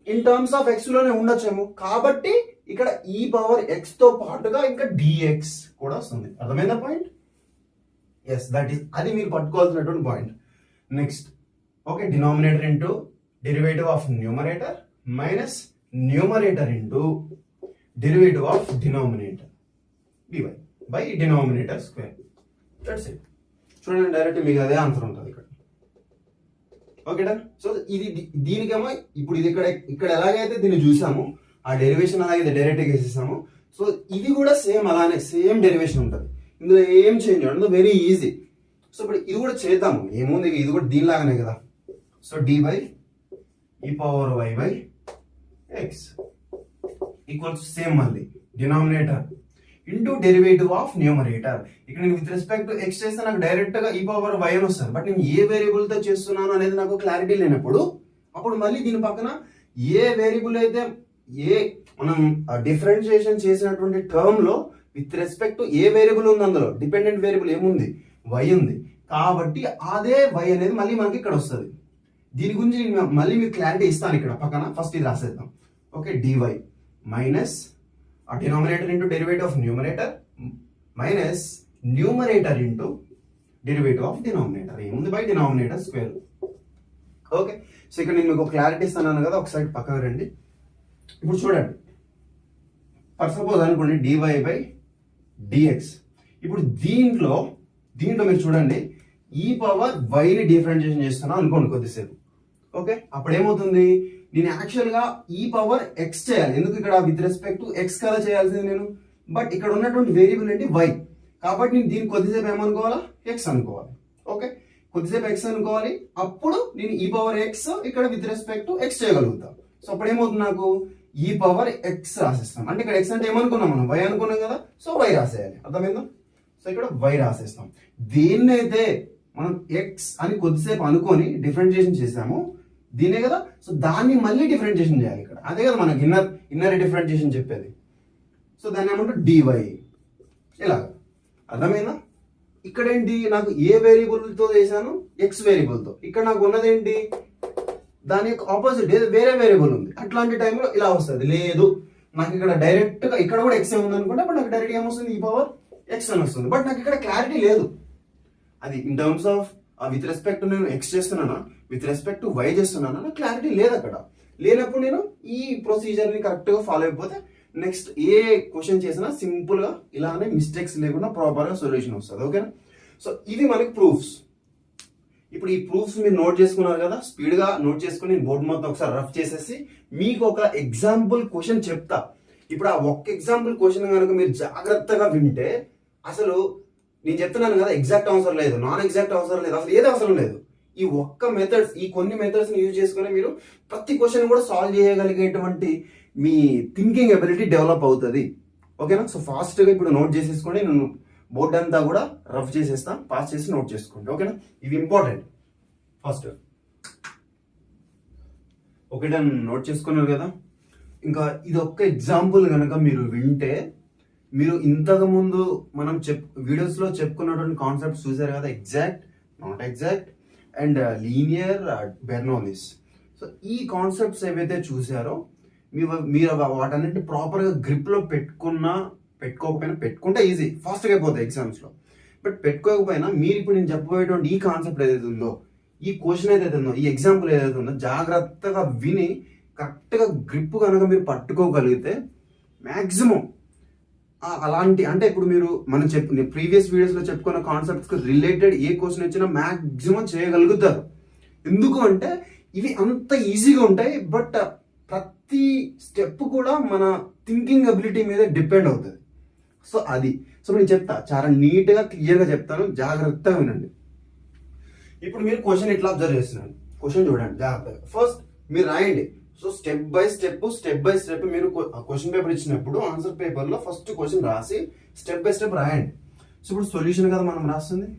A: ఇన్ టర్మ్స్ ఆఫ్ ఎక్స్ లోనే ఉండొచ్చేమో, కాబట్టి ఇక్కడ ఈ పవర్ ఎక్స్ తో పాటుగా ఇంకా డిఎక్స్ కూడా వస్తుంది. అర్థమైందా పాయింట్. ఎస్ దట్ ఈస్ అది మీరు పట్టుకోవాల్సినటువంటి point. Next okay denominator into derivative of numerator minus numerator into derivative of denominator dy by denominator square. That's it. చూడండి డైరెక్ట్ మీకు అదే ఆన్సర్ ఉంటుంది ఇక్కడ. ఓకేనా. సో ఇది దీనికేమో ఇప్పుడు ఇది ఇక్కడ ఎలాగైతే దీన్ని చూసాము ఆ డెరివేషన్ అలాగే డైరెక్ట్ గా వేసేసాము. సో ఇది కూడా సేమ్ అలానే సేమ్ డెరివేషన్ ఉంటుంది. ఇందులో ఏం చేంజ్ ఉండదు, వెరీ ఈజీ. సో ఇప్పుడు ఇది కూడా చేద్దాము. ఏముంది ఇది కూడా దీనిలాగానే కదా. So dy e power y by x equals same మళ్ళీ denominator into derivative of numerator. ఇక్కడ నేను విత్ రెస్పెక్ట్ టు ఎక్స్ చేస్తే నాకు డైరెక్ట్ గా ఈ పవర్ y అని వస్తుంది. బట్ నేను ఏ వేరియబుల్ తో చేస్తున్నాను అనేది నాకు క్లారిటీ లేనప్పుడు అప్పుడు మళ్ళీ దీని పక్కన ఏ వేరియబుల్ అయితే మనం డిఫరెన్షియేషన్ చేసినటువంటి టర్మ్ లో విత్ రెస్పెక్ట్ టు ఏ వేరియబుల్ ఉంది అందులో డిపెండెంట్ వేరియబుల్ ఏముంది y ఉంది. కాబట్టి అదే y అనేది మళ్ళీ మనకి ఇక్కడ వస్తుంది. దీని గురించి నేను మళ్ళీ మీకు క్లారిటీ ఇస్తాను ఇక్కడ పక్కన. ఫస్ట్ ఇది రాసేద్దాం. Okay dy minus denominator into derivative of numerator minus numerator into derivative of denominator ఏముంది by denominator square. Okay. So ఇక్కడ నేను మీకు క్లారిటీ ఇస్తాను కదా, ఒక సైడ్ పక్కకు రండి. ఇప్పుడు చూడండి ఫర్ సపోజ్ అనుకోండి dy బై dx. ఇప్పుడు దీంట్లో మీరు చూడండి ఈ పవర్ వైని డిఫరెన్షియేషన్ చేస్తున్నా అనుకోండి కొద్దిసేపు. ఓకే. అప్పుడు ఏమవుతుంది నేను యాక్చువల్ గా ఈ పవర్ ఎక్స్ చేయాలి. ఎందుకు ఇక్కడ విత్ రెస్పెక్ట్ టు ఎక్స్ కదా చేయాల్సింది నేను. బట్ ఇక్కడ ఉన్నటువంటి వేరియబుల్ ఏంటి వై. కాబట్టి నేను దీన్ని కొద్దిసేపు ఏమనుకోవాలా, ఎక్స్ అనుకోవాలి. ఓకే, కొద్దిసేపు ఎక్స్ అనుకోవాలి. అప్పుడు నేను ఈ పవర్ ఎక్స్ ఇక్కడ విత్ రెస్పెక్ట్ టు ఎక్స్ చేయగలుగుతాం. సో అప్పుడు ఏమవుతుంది, నాకు ఈ పవర్ ఎక్స్ రాసేస్తాం. అంటే ఇక్కడ ఎక్స్ అంటే ఏమనుకున్నాం మనం, వై అనుకున్నాం కదా. సో వై రాసేయాలి, అర్థమైందా. సో ఇక్కడ వై రాసేస్తాం. దేన్నైతే మనం ఎక్స్ అని కొద్దిసేపు అనుకొని డిఫరెంషియేషన్ చేసాము దీనే కదా. సో దాన్ని మళ్ళీ డిఫరెంషియేషన్ చేయాలి ఇక్కడ. అదే కదా మనకి ఇన్నర్ డిఫరెంషియేషన్ చెప్పేది. సో దాన్ని ఏమంటారు, డివై. ఇలా అర్థమైందా. ఇక్కడ ఏంటి, నాకు ఏ వేరియబుల్తో చేశాను, ఎక్స్ వేరియబుల్తో. ఇక్కడ నాకు ఉన్నది ఏంటి, దాని యొక్క ఆపోజిట్ వేరే వేరియబుల్ ఉంది. అట్లాంటి టైంలో ఇలా వస్తుంది. లేదు నాకు ఇక్కడ డైరెక్ట్ గా ఇక్కడ కూడా ఎక్స్ ఉంది అనుకుంటే అప్పుడు నాకు డైరెక్ట్ ఏమొస్తుంది, ఈ పవర్ ఎక్స్ అని వస్తుంది. బట్ నాకు ఇక్కడ క్లారిటీ లేదు. అది in terms of with respect నేను ఎక్స్ చేస్తున్నానా, విత్ రెస్పెక్ట్ టు వై చేస్తున్నానా, నాకు క్లారిటీ లేదు. అక్కడ లేనప్పుడు నేను ఈ ప్రొసీజర్ ని కరెక్ట్ గా ఫాలో అయిపోతే నెక్స్ట్ ఏ క్వశ్చన్ చేసినా సింపుల్ గా ఇలానే మిస్టేక్స్ లేకుండా ప్రాపర్ గా సొల్యూషన్ వస్తుంది. ఓకేనా. సో ఇవి మనకి ప్రూఫ్స్. ఇప్పుడు ఈ ప్రూఫ్స్ మీరు నోట్ చేసుకున్నారు కదా, స్పీడ్ గా నోట్ చేసుకుని బోర్డు మొత్తం ఒకసారి రఫ్ చేసేసి మీకు ఒక ఎగ్జాంపుల్ క్వశ్చన్ చెప్తా. ఇప్పుడు ఆ ఒక్క ఎగ్జాంపుల్ క్వశ్చన్ కనుక మీరు జాగ్రత్తగా వింటే అసలు నేను చెప్తున్నాను కదా, ఎగ్జాక్ట్ అవసరం లేదు, నాన్ ఎగ్జాక్ట్ అవసరం లేదు, అసలు ఏది అవసరం లేదు. ఈ ఒక్క మెథడ్స్, ఈ కొన్ని మెథడ్స్ ని యూజ్ చేసుకుని మీరు ప్రతి క్వశ్చన్ కూడా సాల్వ్ చేయగలిగేటువంటి మీ థింకింగ్ ఎబిలిటీ డెవలప్ అవుతుంది. ఓకేనా. సో ఫాస్ట్ గా ఇప్పుడు నోట్ చేసేసుకోండి. నేను బోర్డ్ అంతా కూడా రఫ్ చేసేస్తా, పాస్ చేసి నోట్ చేసుకోండి. ఓకేనా. ఇవి ఇంపార్టెంట్. ఫస్ట్ ఒకటి నోట్ చేసుకున్నారు కదా. ఇంకా ఇది ఒక్క ఎగ్జాంపుల్ కనుక మీరు వింటే, మీరు ఇంతకు ముందు మనం వీడియోస్ లో చెప్పుకున్నటువంటి కాన్సెప్ట్స్ చూసారు కదా, exact, not exact and linear, Bernoulli's. So ఈ కాన్సెప్ట్స్ ఏవైతే చూసారో మీరు వాటన్నిటిని ప్రాపర్ గా గ్రిప్ లో పెట్టుకోకపోయినా, పెట్టుకుంటే ఈజీ, ఫాస్ట్ గా అయిపోతాయి ఎగ్జామ్స్ లో. బట్ పెట్టుకోకపోయినా మీరు ఇప్పుడు నేను చెప్పబోయేటువంటి ఈ కాన్సెప్ట్ ఏదైతే ఉందో, ఈ క్వశ్చన్ ఏదైతే ఉందో, ఈ ఎగ్జాంపుల్ ఏదైతే ఉందో జాగ్రత్తగా విని కరెక్ట్ గా గ్రిప్ కనుక మీరు పట్టుకోగలిగితే మాక్సిమం అలాంటి, అంటే ఇప్పుడు మీరు మనం ప్రీవియస్ వీడియోస్ లో చెప్పుకున్న కాన్సెప్ట్స్ కి రిలేటెడ్ ఏ క్వశ్చన్ ఇచ్చినా మాక్సిమం చేయగలుగుతారు. ఎందుకు అంటే ఇవి అంత ఈజీగా ఉంటాయి. బట్ ప్రతి స్టెప్ కూడా మన థింకింగ్ అబిలిటీ మీద డిపెండ్ అవుతుంది. సో అది, సో నేను చెప్తా, చాలా నీట్ గా క్లియర్ గా చెప్తాను, జాగ్రత్తగా వినండి. ఇప్పుడు మీరు క్వశ్చన్ ఇట్లా అబ్జర్వ్ చేస్తున్నాను, క్వశ్చన్ చూడండి జాగ్రత్తగా. ఫస్ట్ మీరు రాయండి. సో స్టెప్ బై స్టెప్ మీరు క్వశ్చన్ పేపర్ ఇచ్చినప్పుడు ఆన్సర్ పేపర్ లో ఫస్ట్ క్వశ్చన్ రాసి స్టెప్ బై స్టెప్ రాయండి. సో ఇప్పుడు సొల్యూషన్ కదా మనం రాస్తుంది,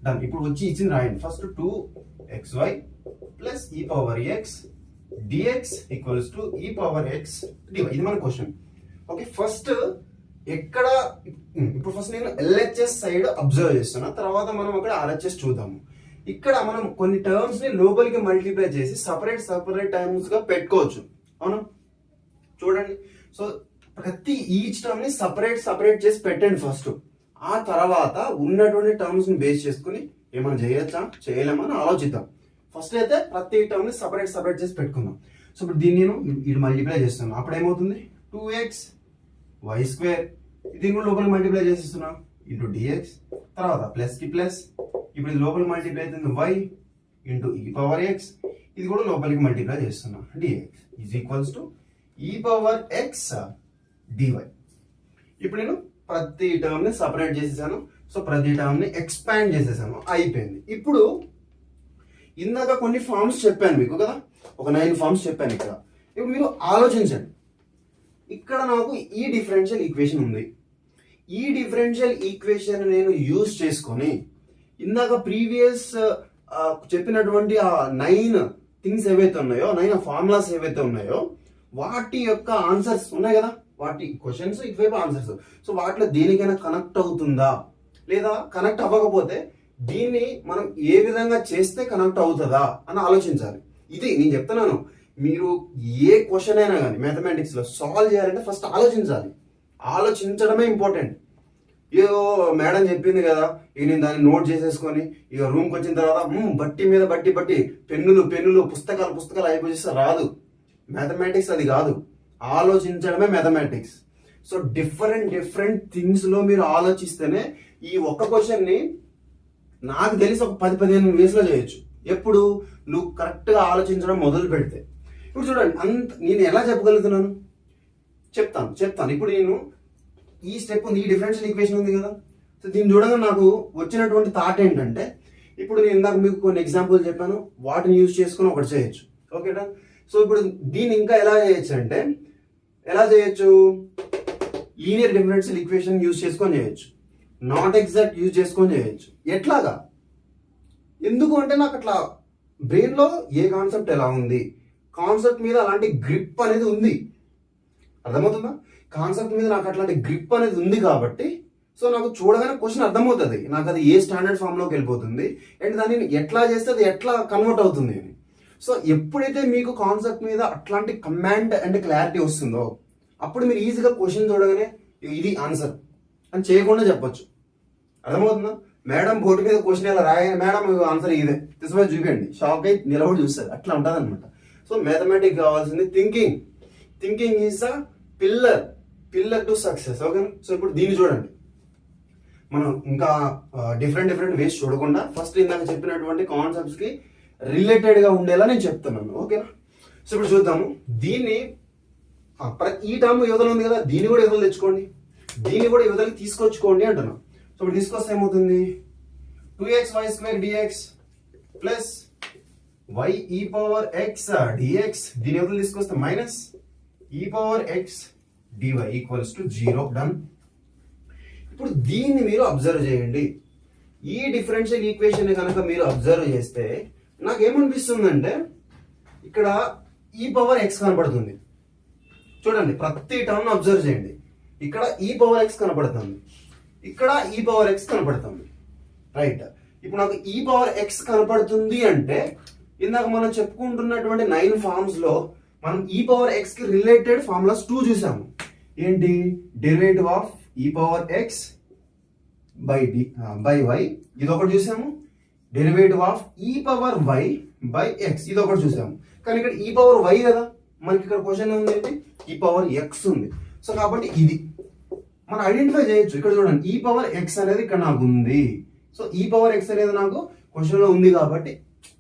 A: డన్. ఇప్పుడు వచ్చి ఇచ్చింది రాయండి. ఫస్ట్ 2xy ప్లస్ ఈ power X dx equals to ఈ పవర్ ఎక్స్ dy. ఇది మన క్వశ్చన్. ఓకే, ఫస్ట్ ఎక్కడ, ఇప్పుడు ఫస్ట్ నేను ఎల్హెచ్ఎస్ సైడ్ అబ్జర్వ్ చేస్తున్నా, తర్వాత మనం అక్కడ ఆర్హెచ్ఎస్ చూద్దాము. ఇక్కడ మనం కొన్ని టర్మ్స్ ని లోపలికి మల్టిప్లై చేసి సపరేట్ టర్మ్స్ గా పెట్టుకోవచ్చు. అవునా, చూడండి. సో ప్రతి ఈచ్ టర్మ్ ని సపరేట్ చేసి పెట్టండి ఫస్ట్. ఆ తర్వాత ఉన్నటువంటి టర్మ్స్ ని బేస్ చేసుకుని ఏమైనా చేయొచ్చా, చేయలేమని ఆలోచిద్దాం. ఫస్ట్ అయితే ప్రతి టర్మ్ ని సపరేట్ చేసి పెట్టుకుందాం. సో ఇప్పుడు దీన్ని నేను ఇది మల్టిప్లై చేస్తున్నాను. అప్పుడు ఏమవుతుంది, 2xy². దీన్ని కూడా లోపలికి మల్టిప్లై చేసేస్తున్నా ఇంటూ dx. తర్వాత ప్లస్ కి ప్లస్, ఇప్పుడు ఇది లోపలికి మల్టిప్లై అవుతుంది y into e power X. ఇది కూడా లోపలికి మల్టిప్లై చేస్తున్నా dx ఈజ్ ఈక్వల్స్ టు ఈ పవర్ ఎక్స్ dy. ఇప్పుడు నేను ప్రతి టర్మ్ ని సపరేట్ చేసేసాను. సో ప్రతి టర్మ్ ని ఎక్స్పాండ్ చేసేసాను, అయిపోయింది. ఇప్పుడు ఇందాక కొన్ని ఫార్మ్స్ చెప్పాను మీకు కదా, ఒక 9 ఫార్మ్స్ చెప్పాను ఇక్కడ. ఇప్పుడు మీరు ఆలోచించండి, ఇక్కడ నాకు ఈ డిఫరెన్షియల్ ఈక్వేషన్ ఉంది. ఈ డిఫరెన్షియల్ ఈక్వేషన్ నేను యూజ్ చేసుకొని ఇందాక ప్రీవియస్ చెప్పినటువంటి ఆ 9 థింగ్స్ ఏవైతే ఉన్నాయో, 9 ఫార్ములాస్ ఏవైతే ఉన్నాయో, వాటి యొక్క ఆన్సర్స్ ఉన్నాయి కదా, వాటి క్వశ్చన్స్ ఇటువైపు ఆన్సర్స్. సో వాటిలో దేనికైనా కనెక్ట్ అవుతుందా, లేదా కనెక్ట్ అవ్వకపోతే దీన్ని మనం ఏ విధంగా చేస్తే కనెక్ట్ అవుతుందా అని ఆలోచించాలి. ఇది నేను చెప్తున్నాను, మీరు ఏ క్వశ్చన్ అయినా కానీ మ్యాథమెటిక్స్ లో సాల్వ్ చేయాలంటే ఫస్ట్ ఆలోచించాలి. ఆలోచించడమే ఇంపార్టెంట్. ఏదో మేడం చెప్పింది కదా, ఇక నేను దాన్ని నోట్ చేసేసుకొని ఇక రూమ్కి వచ్చిన తర్వాత బట్టి మీద బట్టి పెన్నులు పుస్తకాలు అయిపోయిస్తే రాదు. మ్యాథమెటిక్స్ అది కాదు, ఆలోచించడమే మ్యాథమెటిక్స్. సో డిఫరెంట్ థింగ్స్ లో మీరు ఆలోచిస్తేనే ఈ ఒక్క క్వశ్చన్ ని నాకు తెలిసి ఒక 10-15 వేస్లో చేయొచ్చు. ఎప్పుడు నువ్వు కరెక్ట్ గా ఆలోచించడం మొదలు పెడితే. ఇప్పుడు చూడండి, నేను ఎలా చెప్పగలుగుతున్నాను చెప్తాను. ఇప్పుడు నేను ఈ స్టెప్ ఉంది, ఈ డిఫరెన్షియల్ ఈక్వేషన్ ఉంది కదా, సో దీన్ని చూడగా నాకు వచ్చినటువంటి థాట్ ఏంటంటే, ఇప్పుడు నేను ఇందాక మీకు కొన్ని ఎగ్జాంపుల్ చెప్పాను, వాటిని యూజ్ చేసుకుని ఒకటి చేయొచ్చు. ఓకేనా? సో ఇప్పుడు దీన్ని ఇంకా ఎలా చేయొచ్చు అంటే, ఎలా చేయొచ్చు? లీనియర్ డిఫరెన్షియల్ ఈక్వేషన్ యూజ్ చేసుకొని చేయొచ్చు, నాట్ ఎగ్జాక్ట్ యూజ్ చేసుకొని చేయొచ్చు. ఎట్లాగా? ఎందుకు అంటే నాకు అట్లా బ్రెయిన్లో ఏ కాన్సెప్ట్ ఎలా ఉంది, కాన్సెప్ట్ మీద అలాంటి గ్రిప్ అనేది ఉంది. అర్థమవుతుందా? కాన్సెప్ట్ మీద నాకు అట్లాంటి గ్రిప్ అనేది ఉంది కాబట్టి సో నాకు చూడగానే క్వశ్చన్ అర్థమవుతుంది, నాకు అది ఏ స్టాండర్డ్ ఫామ్లోకి వెళ్ళిపోతుంది అండ్ దాన్ని ఎట్లా చేస్తే అది ఎట్లా కన్వర్ట్ అవుతుంది అని. సో ఎప్పుడైతే మీకు కాన్సెప్ట్ మీద అట్లాంటి కమాండ్ అండ్ క్లారిటీ వస్తుందో అప్పుడు మీరు ఈజీగా క్వశ్చన్ చూడగానే ఇది ఆన్సర్ అని చేయకుండా చెప్పొచ్చు. అర్థమవుతుందా? మేడం బోర్డు మీద క్వశ్చన్ ఇలా రాయ, మేడం ఆన్సర్ ఇదే తీసుకొని చూపించండి, షాక్ అయి నిలబడి చూస్తారు, అట్లా ఉంటుంది అనమాట. సో మ్యాథమెటిక్స్ కావాల్సింది thinking. Thinking is the pillar to success. ఓకేనా? సో ఇప్పుడు దీన్ని చూడండి, మనం ఇంకా డిఫరెంట్ వేస్ చూడకుండా ఫస్ట్ ఇందాక చెప్పినటువంటి కాన్సెప్ట్స్ కి రిలేటెడ్ గా ఉండేలా నేను చెప్తున్నాను. ఓకేనా? సో ఇప్పుడు చూద్దాము. దీన్ని ఈ టర్మ్ యువతలు ఉంది కదా, దీన్ని కూడా యువతలు తెచ్చుకోండి, దీన్ని కూడా యువతలకి తీసుకొచ్చుకోండి అంటున్నాం. సో ఇప్పుడు తీసుకొస్తే ఏమవుతుంది? 2xy² dx plus y e power x dx, దీని యువతలు తీసుకొస్తే minus e power x dy equals to 0. Done. ఇప్పుడు దీన్ని మీరు అబ్జర్వ్ చేయండి. ఈ డిఫరెన్షియల్ ఈక్వేషన్ కనుక మీరు అబ్జర్వ్ చేస్తే నాకేమనిపిస్తుందంటే ఇక్కడ ఈ పవర్ ఎక్స్ కనపడుతుంది. చూడండి, ప్రతి టర్మ్ అబ్జర్వ్ చేయండి. ఇక్కడ ఈ పవర్ ఎక్స్ కనపడుతుంది, ఇక్కడ ఈ పవర్ ఎక్స్ కనపడుతుంది. రైట్. ఇప్పుడు నాకు ఈ పవర్ ఎక్స్ కనపడుతుంది అంటే ఇందాక మనం చెప్పుకుంటున్నటువంటి 9 ఫార్మ్స్ లో మనం ఈ పవర్ ఎక్స్ కి రిలేటెడ్ ఫార్ములాస్ 2 చూసాము. ఏంటి? Derivative of e power X by why ఇది ఒకటి చూసాము, derivative of e power y by X ఇది ఒకటి చూసాము. కానీ ఇక్కడ ఈ పవర్ వై కదా, మనకి ఇక్కడ క్వశ్చన్ ఉంది ఏంటి? ఈ పవర్ ఎక్స్ ఉంది. సో కాబట్టి ఇది మనం ఐడెంటిఫై చేయొచ్చు. ఇక్కడ చూడండి, ఈ పవర్ ఎక్స్ అనేది ఇక్కడ నాకు ఉంది. సో ఈ పవర్ ఎక్స్ అనేది నాకు క్వశ్చన్ లో ఉంది కాబట్టి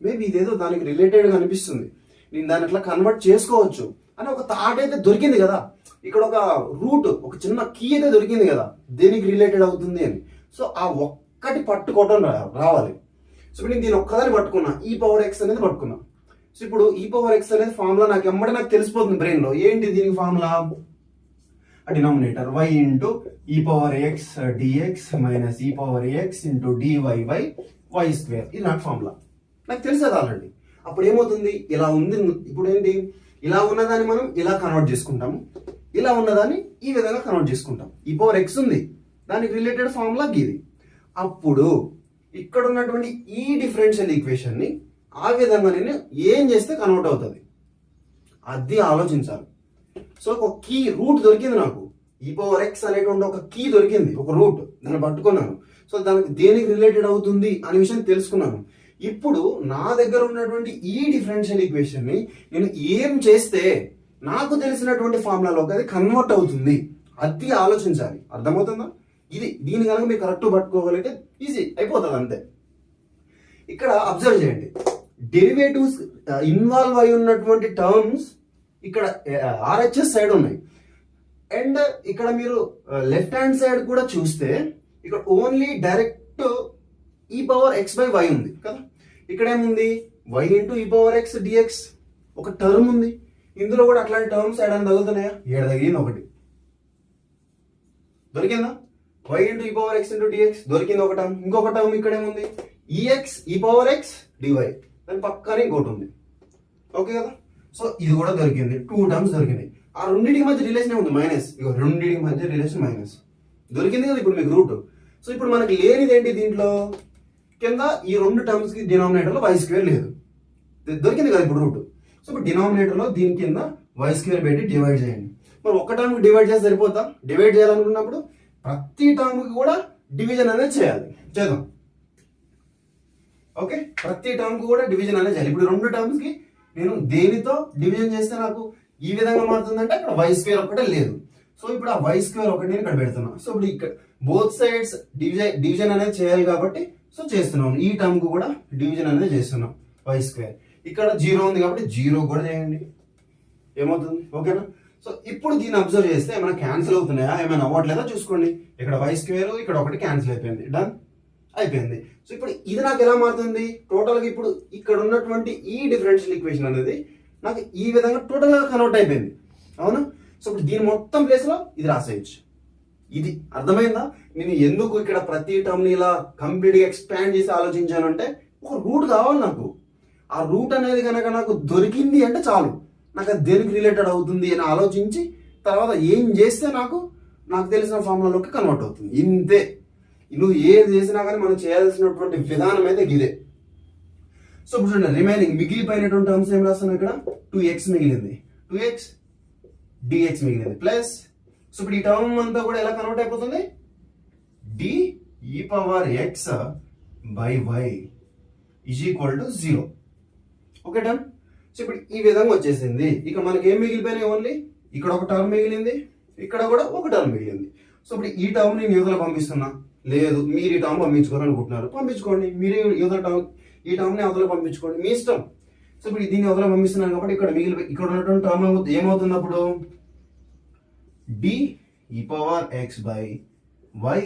A: మేబీ ఇదేదో దానికి రిలేటెడ్ గా అనిపిస్తుంది, నేను దాన్ని అట్లా కన్వర్ట్ చేసుకోవచ్చు అని ఒక థాట్ అయితే దొరికింది కదా. ఇక్కడ ఒక రూట్, ఒక చిన్న కీ అయితే దొరికింది కదా, దేనికి రిలేటెడ్ అవుతుంది అని. సో ఆ ఒక్కటి పట్టుకోవటం రావాలి. సో ఇప్పుడు నేను దీని ఒక్కదాన్ని పట్టుకున్నా, ఈ పవర్ ఎక్స్ అనేది పట్టుకున్నా. సో ఇప్పుడు ఈ పవర్ ఎక్స్ అనేది ఫార్ములా నాకు ఎమ్మడే నాకు తెలిసిపోతుంది బ్రెయిన్ లో. ఏంటి దీనికి formula? Denominator y into e power x dx minus e power x into dy by y square. ఇది నాకు ఫార్ములా, నాకు తెలిసేది ఆల్రెడీ. అప్పుడు ఏమవుతుంది? ఇలా ఉంది. ఇప్పుడు ఏంటి? ఇలా ఉన్నదాన్ని మనం ఇలా కన్వర్ట్ చేసుకుంటాము, ఇలా ఉన్నదాన్ని ఈ విధంగా కన్వర్ట్ చేసుకుంటాం. ఈ పవర్ ఎక్స్ ఉంది, దానికి రిలేటెడ్ ఫార్ములా ఇది. అప్పుడు ఇక్కడ ఉన్నటువంటి ఈ డిఫరెన్షియల్ ఈక్వేషన్ ని ఆ విధంగా నేను ఏం చేస్తే కన్వర్ట్ అవుతుంది అది ఆలోచించాలి. సో ఒక కీ రూట్ దొరికింది నాకు, ఈ పవర్ ఎక్స్ అనేటువంటి ఒక కీ దొరికింది, ఒక రూట్, దాన్ని పట్టుకున్నాను. సో దానికి దేనికి రిలేటెడ్ అవుతుంది అనే విషయం తెలుసుకున్నాను. ఇప్పుడు నా దగ్గర ఉన్నటువంటి ఈ డిఫరెన్షియల్ ఈక్వేషన్ ని నేను ఏం చేస్తే నాకు తెలిసినటువంటి ఫార్ములాలోకి అది కన్వర్ట్ అవుతుంది అది ఆలోచించాలి. అర్థమవుతుందా? దీని కనుక మీరు కరెక్ట్ పట్టుకోగలిగితే ఈజీ అయిపోతుంది అంతే. ఇక్కడ అబ్జర్వ్ చేయండి, డెరివేటివ్స్ ఇన్వాల్వ్ అయి ఉన్నటువంటి టర్మ్స్ ఇక్కడ ఆర్హెచ్ఎస్ సైడ్ ఉన్నాయి. అండ్ ఇక్కడ మీరు లెఫ్ట్ హ్యాండ్ సైడ్ కూడా చూస్తే ఇక్కడ ఓన్లీ డైరెక్ట్ ఈ పవర్ ఎక్స్ బై వై ఉంది కదా. ఇక్కడ ఏముంది? Why into e power x dx ఒక టర్మ్ ఉంది. ఇందులో కూడా అట్లాంటి టర్మ్స్ ఏడాది తగులుతున్నాయా? ఏడు తగిలింది, ఒకటి దొరికిందా? Why into e power x into dx దొరికింది ఒక టర్మ్. ఇంకొక టర్మ్ ఇక్కడ ఏముంది? ఈఎక్స్ ఈ పవర్ ఎక్స్ డివై, దాని పక్కనే ఇంకోటి ఉంది. ఓకే కదా? సో ఇది కూడా దొరికింది, 2 టర్మ్స్ దొరికింది. ఆ రెండింటికి మధ్య రిలేషన్ ఏముంది? మైనస్. ఇక రెండింటికి మధ్య రిలేషన్ మైనస్ దొరికింది కదా ఇప్పుడు మీకు రూట్. సో ఇప్పుడు మనకి లేనిది ఏంటి దీంట్లో? కింద ఈ 2 టర్మ్స్ కి డినామినేటర్ లో వై స్క్వేర్ లేదు, దొరికింది కదా ఇప్పుడు రూట్. సో ఇప్పుడు డినామినేటర్ లో దీని కింద వై స్క్వేర్ పెట్టి డివైడ్ చేయండి. మరి ఒక్క టర్మ్ కి డివైడ్ చేస్తే సరిపోతా? డివైడ్ చేయాలనుకున్నప్పుడు ప్రతి టర్మ్ కి కూడా డివిజన్ అనేది చేయాలి. చేద్దాం. ఓకే, ప్రతి టర్మ్ కి కూడా డివిజన్ అనేది చేయాలి. ఇప్పుడు 2 టర్మ్స్ కి నేను దేనితో డివిజన్ చేస్తే నాకు ఈ విధంగా మారుతుందంటే అక్కడ వై స్క్వేర్ ఒకటే లేదు. సో ఇప్పుడు ఆ వై స్క్వేర్ ఒకటి నేను ఇక్కడ పెడుతున్నా. సో ఇప్పుడు ఇక్కడ బోత్ సైడ్స్ డివిజన్ అనేది చేయాలి కాబట్టి సో చేస్తున్నాం. ఈ టర్మ్ కు కూడా డివిజన్ అనేది చేస్తున్నాం, వై స్క్వేర్. ఇక్కడ 0 ఉంది కాబట్టి 0 కూడా చేయండి, ఏమవుతుంది? ఓకేనా? సో ఇప్పుడు దీన్ని అబ్జర్వ్ చేస్తే ఏమైనా క్యాన్సిల్ అవుతున్నాయా, ఏమైనా అవ్వట్లేదా చూసుకోండి. ఇక్కడ వై స్క్వేర్ ఇక్కడ ఒకటి క్యాన్సిల్ అయిపోయింది, డన్ అయిపోయింది. సో ఇప్పుడు ఇది నాకు ఎలా మారుతుంది, టోటల్గా ఇప్పుడు ఇక్కడ ఉన్నటువంటి ఈ డిఫరెన్షియల్ ఈక్వేషన్ అనేది నాకు ఈ విధంగా టోటల్గా కన్వర్ట్ అయిపోయింది, అవునా. సో ఇప్పుడు దీని మొత్తం ప్లేస్లో ఇది రాసేయచ్చు. ఇది అర్థమైందా? నేను ఎందుకు ఇక్కడ ప్రతి టర్మ్ని ఇలా కంప్లీట్గా ఎక్స్పాండ్ చేసి ఆలోచించాను అంటే ఒక రూట్ కావాలి నాకు. ఆ రూట్ అనేది కనుక నాకు దొరికింది అంటే చాలు, నాకు అది దేనికి రిలేటెడ్ అవుతుంది అని ఆలోచించి తర్వాత ఏం చేస్తే నాకు తెలిసిన ఫార్ములాలోకి కన్వర్ట్ అవుతుంది. ఇంతే. నువ్వు ఏది చేసినా కానీ మనం చేయాల్సినటువంటి విధానం అయితే ఇదే. సో ఇప్పుడు చూడండి, రిమైనింగ్ మిగిలిపోయినటువంటి టర్మ్స్ ఏం రాస్తాను ఇక్కడ, 2x మిగిలింది, 2x dx మిగిలింది ప్లస్. సో ఇప్పుడు ఈ టర్మ్ అంతా కూడా ఎలా కన్వర్ట్ అయిపోతుంది, de⁻x by y is equal to 0. Okay done. So ఇప్పుడు ఈ విధంగా వచ్చేసింది. ఇక మనకి ఏం మిగిలిపోయినాయి, ఓన్లీ ఇక్కడ ఒక టర్మ్ మిగిలింది, ఇక్కడ కూడా ఒక టర్మ్ మిగిలింది. సో ఇప్పుడు ఈ టర్మ్ నేను యువతల పంపిస్తున్నా, లేదు మీరు ఈ టర్మ్ పంపించుకోవాలనుకుంటున్నారు, పంపించుకోండి. మీరు యువతల టర్మ్ ఈ టర్మ్ని అవతల పంపించుకోండి, మీ ఇష్టం. సో ఇప్పుడు దీన్ని అవతల పంపిస్తున్నాను కాబట్టి ఇక్కడ ఉన్నటువంటి టర్మ్ ఏమవుతుంది అప్పుడు, de⁻x by y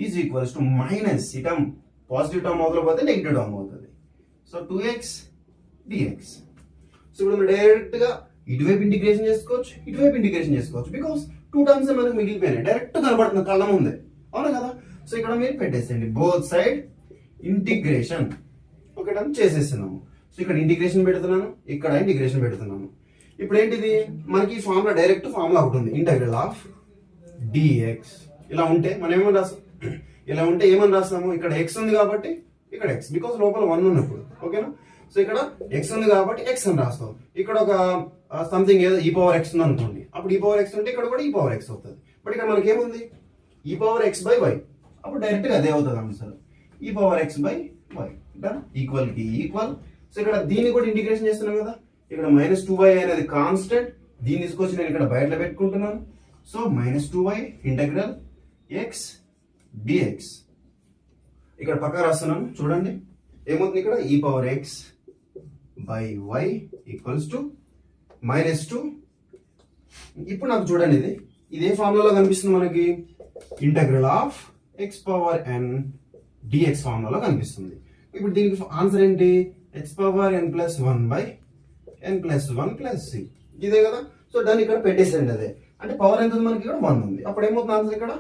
A: is equals to minus ఈ టర్మ్ పాజిటివ్ టర్మ్ అవతల పోతే నెగిటివ్ టర్మ్ అవుతుంది. So 2x dx. సో ఇప్పుడు మనం డైరెక్ట్ గా ఇటువైపు ఇంటిగ్రేషన్ చేసుకోవచ్చు, ఇటువైపు ఇంటిగ్రేషన్ చేసుకోవచ్చు. బికాస్ 2 టర్మ్స్ మనకు మిగిలిపోయినాయి, డైరెక్ట్ కనబడుతుంది కళ్ళ ముందే, అవునా కదా. సో ఇక్కడ మీరు పెట్టేసేయండి both side integration. Okay done, చేసేస్తున్నాము. సో ఇక్కడ ఇంటిగ్రేషన్ పెడుతున్నాను, ఇక్కడ ఇంటిగ్రేషన్ పెడుతున్నాను. ఇప్పుడు ఏంటిది, మనకి ఈ ఫార్ములా డైరెక్ట్ ఫార్ములా ఒకటి ఉంది, ఇంటగ్రల్ ఆఫ్ dx. ఇలా ఉంటే మనం ఏమని రాస్తాం, ఇలా ఉంటే ఏమని రాస్తాము, ఇక్కడ x ఉంది కాబట్టి ఇక్కడ x, బికాస్ లోపల 1 ఉన్నప్పుడు, ఓకేనా. సో ఇక్కడ x ఉంది కాబట్టి x అని రాస్తాం. ఇక్కడ ఒక సంథింగ్ ఏదో e⁻x ఉంది అనుకోండి, అప్పుడు e⁻x ఉంటే ఇక్కడ కూడా e⁻x అవుతుంది. బట్ ఇక్కడ మనకి ఏముంది, e⁻x by y, అప్పుడు డైరెక్ట్గా అదే అవుతుంది answer, e⁻x by y. Done, equal కి ఈక్వల్. సో ఇక్కడ దీన్ని కూడా ఇంటిగ్రేషన్ చేస్తున్నాం కదా, ఇక్కడ -2y అనేది కాన్స్టెంట్, దీన్ని తీసుకొచ్చి నేను ఇక్కడ బయట పెట్టుకుంటున్నాను. So -2y integral x dx. ఇక్కడ పక్క రాస్తున్నాను చూడండి, ఏమవుతుంది ఇక్కడ e⁻x by y equals to -2. ఇప్పుడు నాకు చూడండి, ఇదే ఫార్ములాలో కనిపిస్తుంది మనకి, ఇంటగ్రల్ ఆఫ్ x⁻n dx ఫార్ములాలో కనిపిస్తుంది. ఇప్పుడు దీనికి ఆన్సర్ ఏంటి, x⁻n+1 by n+1 c, ఇదే కదా. సో దాన్ని ఇక్కడ పెట్టేసేయండి. అదే అంటే పవర్ ఎంత ఉంది మనకి, ఇక్కడ 1 ఉంది. అప్పుడు ఏమవుతుంది ఆన్సర్ ఇక్కడ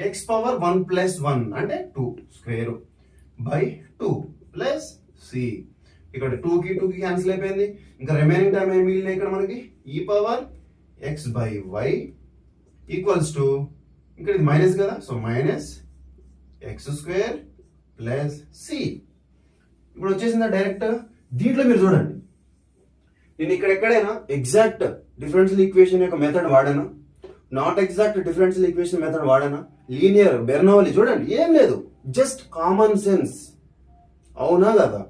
A: x⁻1+1 అంటే 2 స్క్వేర్ బై 2 ప్లస్ c. ఇక్కడ 2 కి 2 కి క్యాన్సిల్ అయిపోయింది. ఇంకా రిమైనింగ్ టైం ఏం మిగిలినాయి ఇక్కడ మనకి, e⁻x by y equals to, ఇక్కడ ఇది మైనస్ కదా, సో -x² ప్లస్ c. ఇప్పుడు వచ్చేసిందా డైరెక్ట్. దీంట్లో మీరు చూడండి, నేను ఇక్కడ ఎక్కడైనా ఎగ్జాక్ట్ డిఫరెన్షియల్ ఈక్వేషన్ యొక్క మెథడ్ వాడానా, not exact differential equation method వాడానా, లీనియర్, బెర్నౌలీ, చూడండి ఏం లేదు, జస్ట్ కామన్ సెన్స్, అవునా కదా,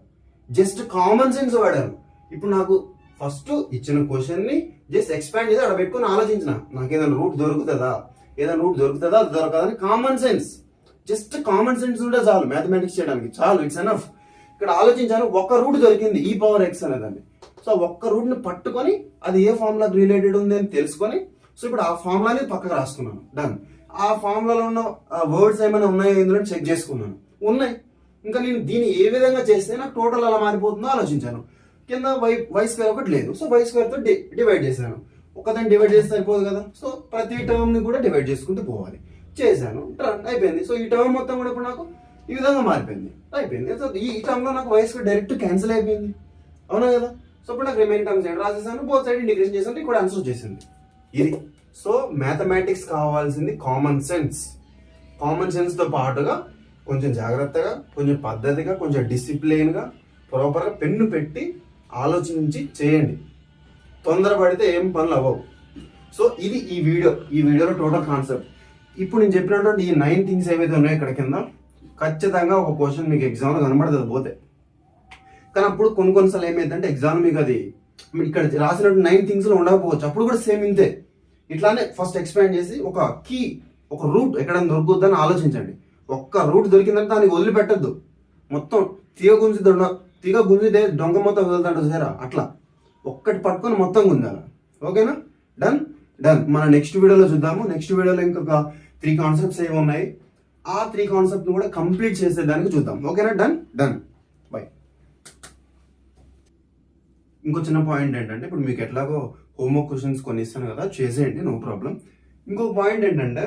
A: జస్ట్ కామన్ సెన్స్ వాడాను. ఇప్పుడు నాకు ఫస్ట్ ఇచ్చిన క్వశ్చన్ ని జస్ట్ ఎక్స్పాండ్ చేసి అక్కడ పెట్టుకుని ఆలోచించిన, నాకు ఏదైనా రూట్ దొరుకుతుందా, అది దొరకదని common sense, just common sense ఉంటే చాలు మ్యాథమెటిక్స్ చేయడానికి, చాలు, ఇట్స్ ఎనఫ్. ఇక్కడ ఆలోచించాను, ఒక్క రూట్ దొరికింది e⁻x అనేదాన్ని. సో ఒక్క రూట్ ని పట్టుకొని అది ఏ ఫార్ములాకి రిలేటెడ్ ఉంది అని తెలుసుకొని, సో ఇప్పుడు ఆ ఫార్ములాని పక్కకు రాసుకున్నాను, డన్. ఆ ఫార్ములాలో ఉన్న వర్డ్స్ ఏమైనా ఉన్నాయో ఇందులో చెక్ చేసుకున్నాను, ఉన్నాయి. ఇంకా నేను దీన్ని ఏ విధంగా చేస్తే నాకు టోటల్ అలా మారిపోతుందో ఆలోచించాను. కింద వై స్క్వేర్ ఒకటి లేదు, సో వై స్క్వేర్ తో డివైడ్ చేశాను. ఒకదాన్ని డివైడ్ చేస్తే సరిపోదు కదా, సో ప్రతి టర్మ్ ని కూడా డివైడ్ చేసుకుంటూ పోవాలి. చేశాను, అయిపోయింది. సో ఈ టర్మ్ మొత్తం కూడా ఇప్పుడు నాకు ఈ విధంగా మారిపోయింది, అయిపోయింది. సో ఈ టర్మ్ లో నాకు వై స్క్వేర్ డైరెక్ట్ క్యాన్సిల్ అయిపోయింది, అవునా కదా. సో ఇప్పుడు నాకు రిమైనింగ్ టర్మ్స్ ఏంటి రాసేసాను, బోత్ సైడ్ ఇంటిగ్రేషన్ చేశాను, ఇక్కడ ఆన్సర్ చేసింది ఇది. సో మ్యాథమెటిక్స్ కావాల్సింది కామన్ సెన్స్. కామన్ సెన్స్ తో పాటుగా కొంచెం జాగ్రత్తగా, కొంచెం పద్ధతిగా, కొంచెం డిసిప్లిన్గా, ప్రాపర్గా పెన్ను పెట్టి ఆలోచించి చేయండి. తొందరపడితే ఏం పనులు అవ్వవు. సో ఇది ఈ వీడియోలో టోటల్ కాన్సెప్ట్. ఇప్పుడు నేను చెప్పినటువంటి ఈ 9 థింగ్స్ ఏవైతే ఉన్నాయో ఇక్కడ కింద, ఖచ్చితంగా ఒక క్వశ్చన్ మీకు ఎగ్జామ్లో కనబడుతుంది పోతే. కానీ అప్పుడు కొన్నిసార్లు ఏమైందంటే ఎగ్జామ్ మీకు అది ఇక్కడ రాసినట్టు 9 థింగ్స్లో ఉండకపోవచ్చు, అప్పుడు కూడా సేమ్ ఇంతే. ఇట్లానే ఫస్ట్ ఎక్స్పాండ్ చేసి ఒక కీ, ఒక రూట్ ఎక్కడైనా దొరుకుతుందని ఆలోచించండి. ఒక్క రూట్ దొరికిందంటే దానికి వదిలిపెట్టద్దు, మొత్తం తీగ గుంజితే దొంగ మొత్తం వదులుతాడు సారా, అట్లా ఒక్కటి పట్టుకొని మొత్తం గుంజాలి, ఓకేనా. డన్. డన్. మన నెక్స్ట్ వీడియోలో చూద్దాము. నెక్స్ట్ వీడియోలో ఇంకొక 3 కాన్సెప్ట్స్ ఏమి ఉన్నాయి, ఆ 3 కాన్సెప్ట్ కూడా కంప్లీట్ చేసేదానికి చూద్దాం. ఓకేనా? Done done. బై. ఇంకో చిన్న పాయింట్ ఏంటంటే, ఇప్పుడు మీకు ఎట్లాగో హోంవర్క్ క్వశ్చన్స్ కొన్ని ఇస్తాను కదా, చేసేయండి, నో ప్రాబ్లం. ఇంకో పాయింట్ ఏంటంటే,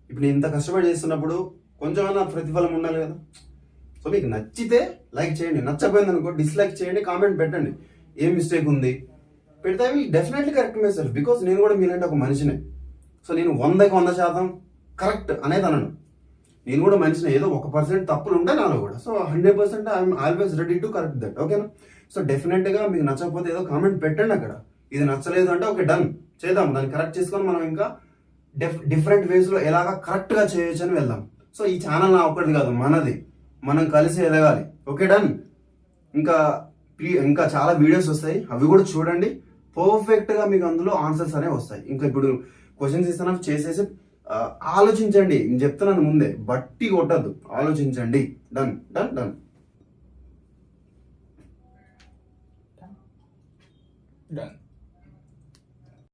A: ఇప్పుడు నేను ఇంత కష్టపడి చేస్తున్నప్పుడు కొంచెమైనా ప్రతిఫలం ఉండాలి కదా. సో మీకు నచ్చితే లైక్ చేయండి, నచ్చపోయింది అనుకో డిస్లైక్ చేయండి, కామెంట్ పెట్టండి ఏం మిస్టేక్ ఉంది పెడితే అవి definitely correct my self. Because నేను కూడా మీలాంటి ఒక మనిషినే. సో నేను 100% కరెక్ట్ అనేది అనను. నేను కూడా మనిషిని, ఏదో 1% తప్పులు ఉంటాయి నాలో కూడా. So 100% I'm always ready to correct that. ఓకేనా? సో డెఫినెట్గా మీకు నచ్చకపోతే ఏదో కామెంట్ పెట్టండి అక్కడ. ఇది నచ్చలేదు అంటే ఓకే డన్, చేద్దాం, దాన్ని కరెక్ట్ చేసుకొని మనం ఇంకా డిఫరెంట్ వేస్లో ఎలాగా కరెక్ట్గా చేయొచ్చు అని వెళ్దాం. సో ఈ ఛానల్ నా ఒక్కడిది కాదు, మనది, మనం కలిసి ఎదగాలి. Okay done. ఇంకా చాలా వీడియోస్ వస్తాయి, అవి కూడా చూడండి. పర్ఫెక్ట్గా మీకు అందులో ఆన్సర్స్ అనేవి వస్తాయి. ఇంకా ఇప్పుడు క్వశ్చన్స్ ఇస్తాను, చేసేసి ఆలోచించండి. నేను చెప్తున్నాను ముందే, బట్టి కొట్టద్దు, ఆలోచించండి. Done done done
B: done.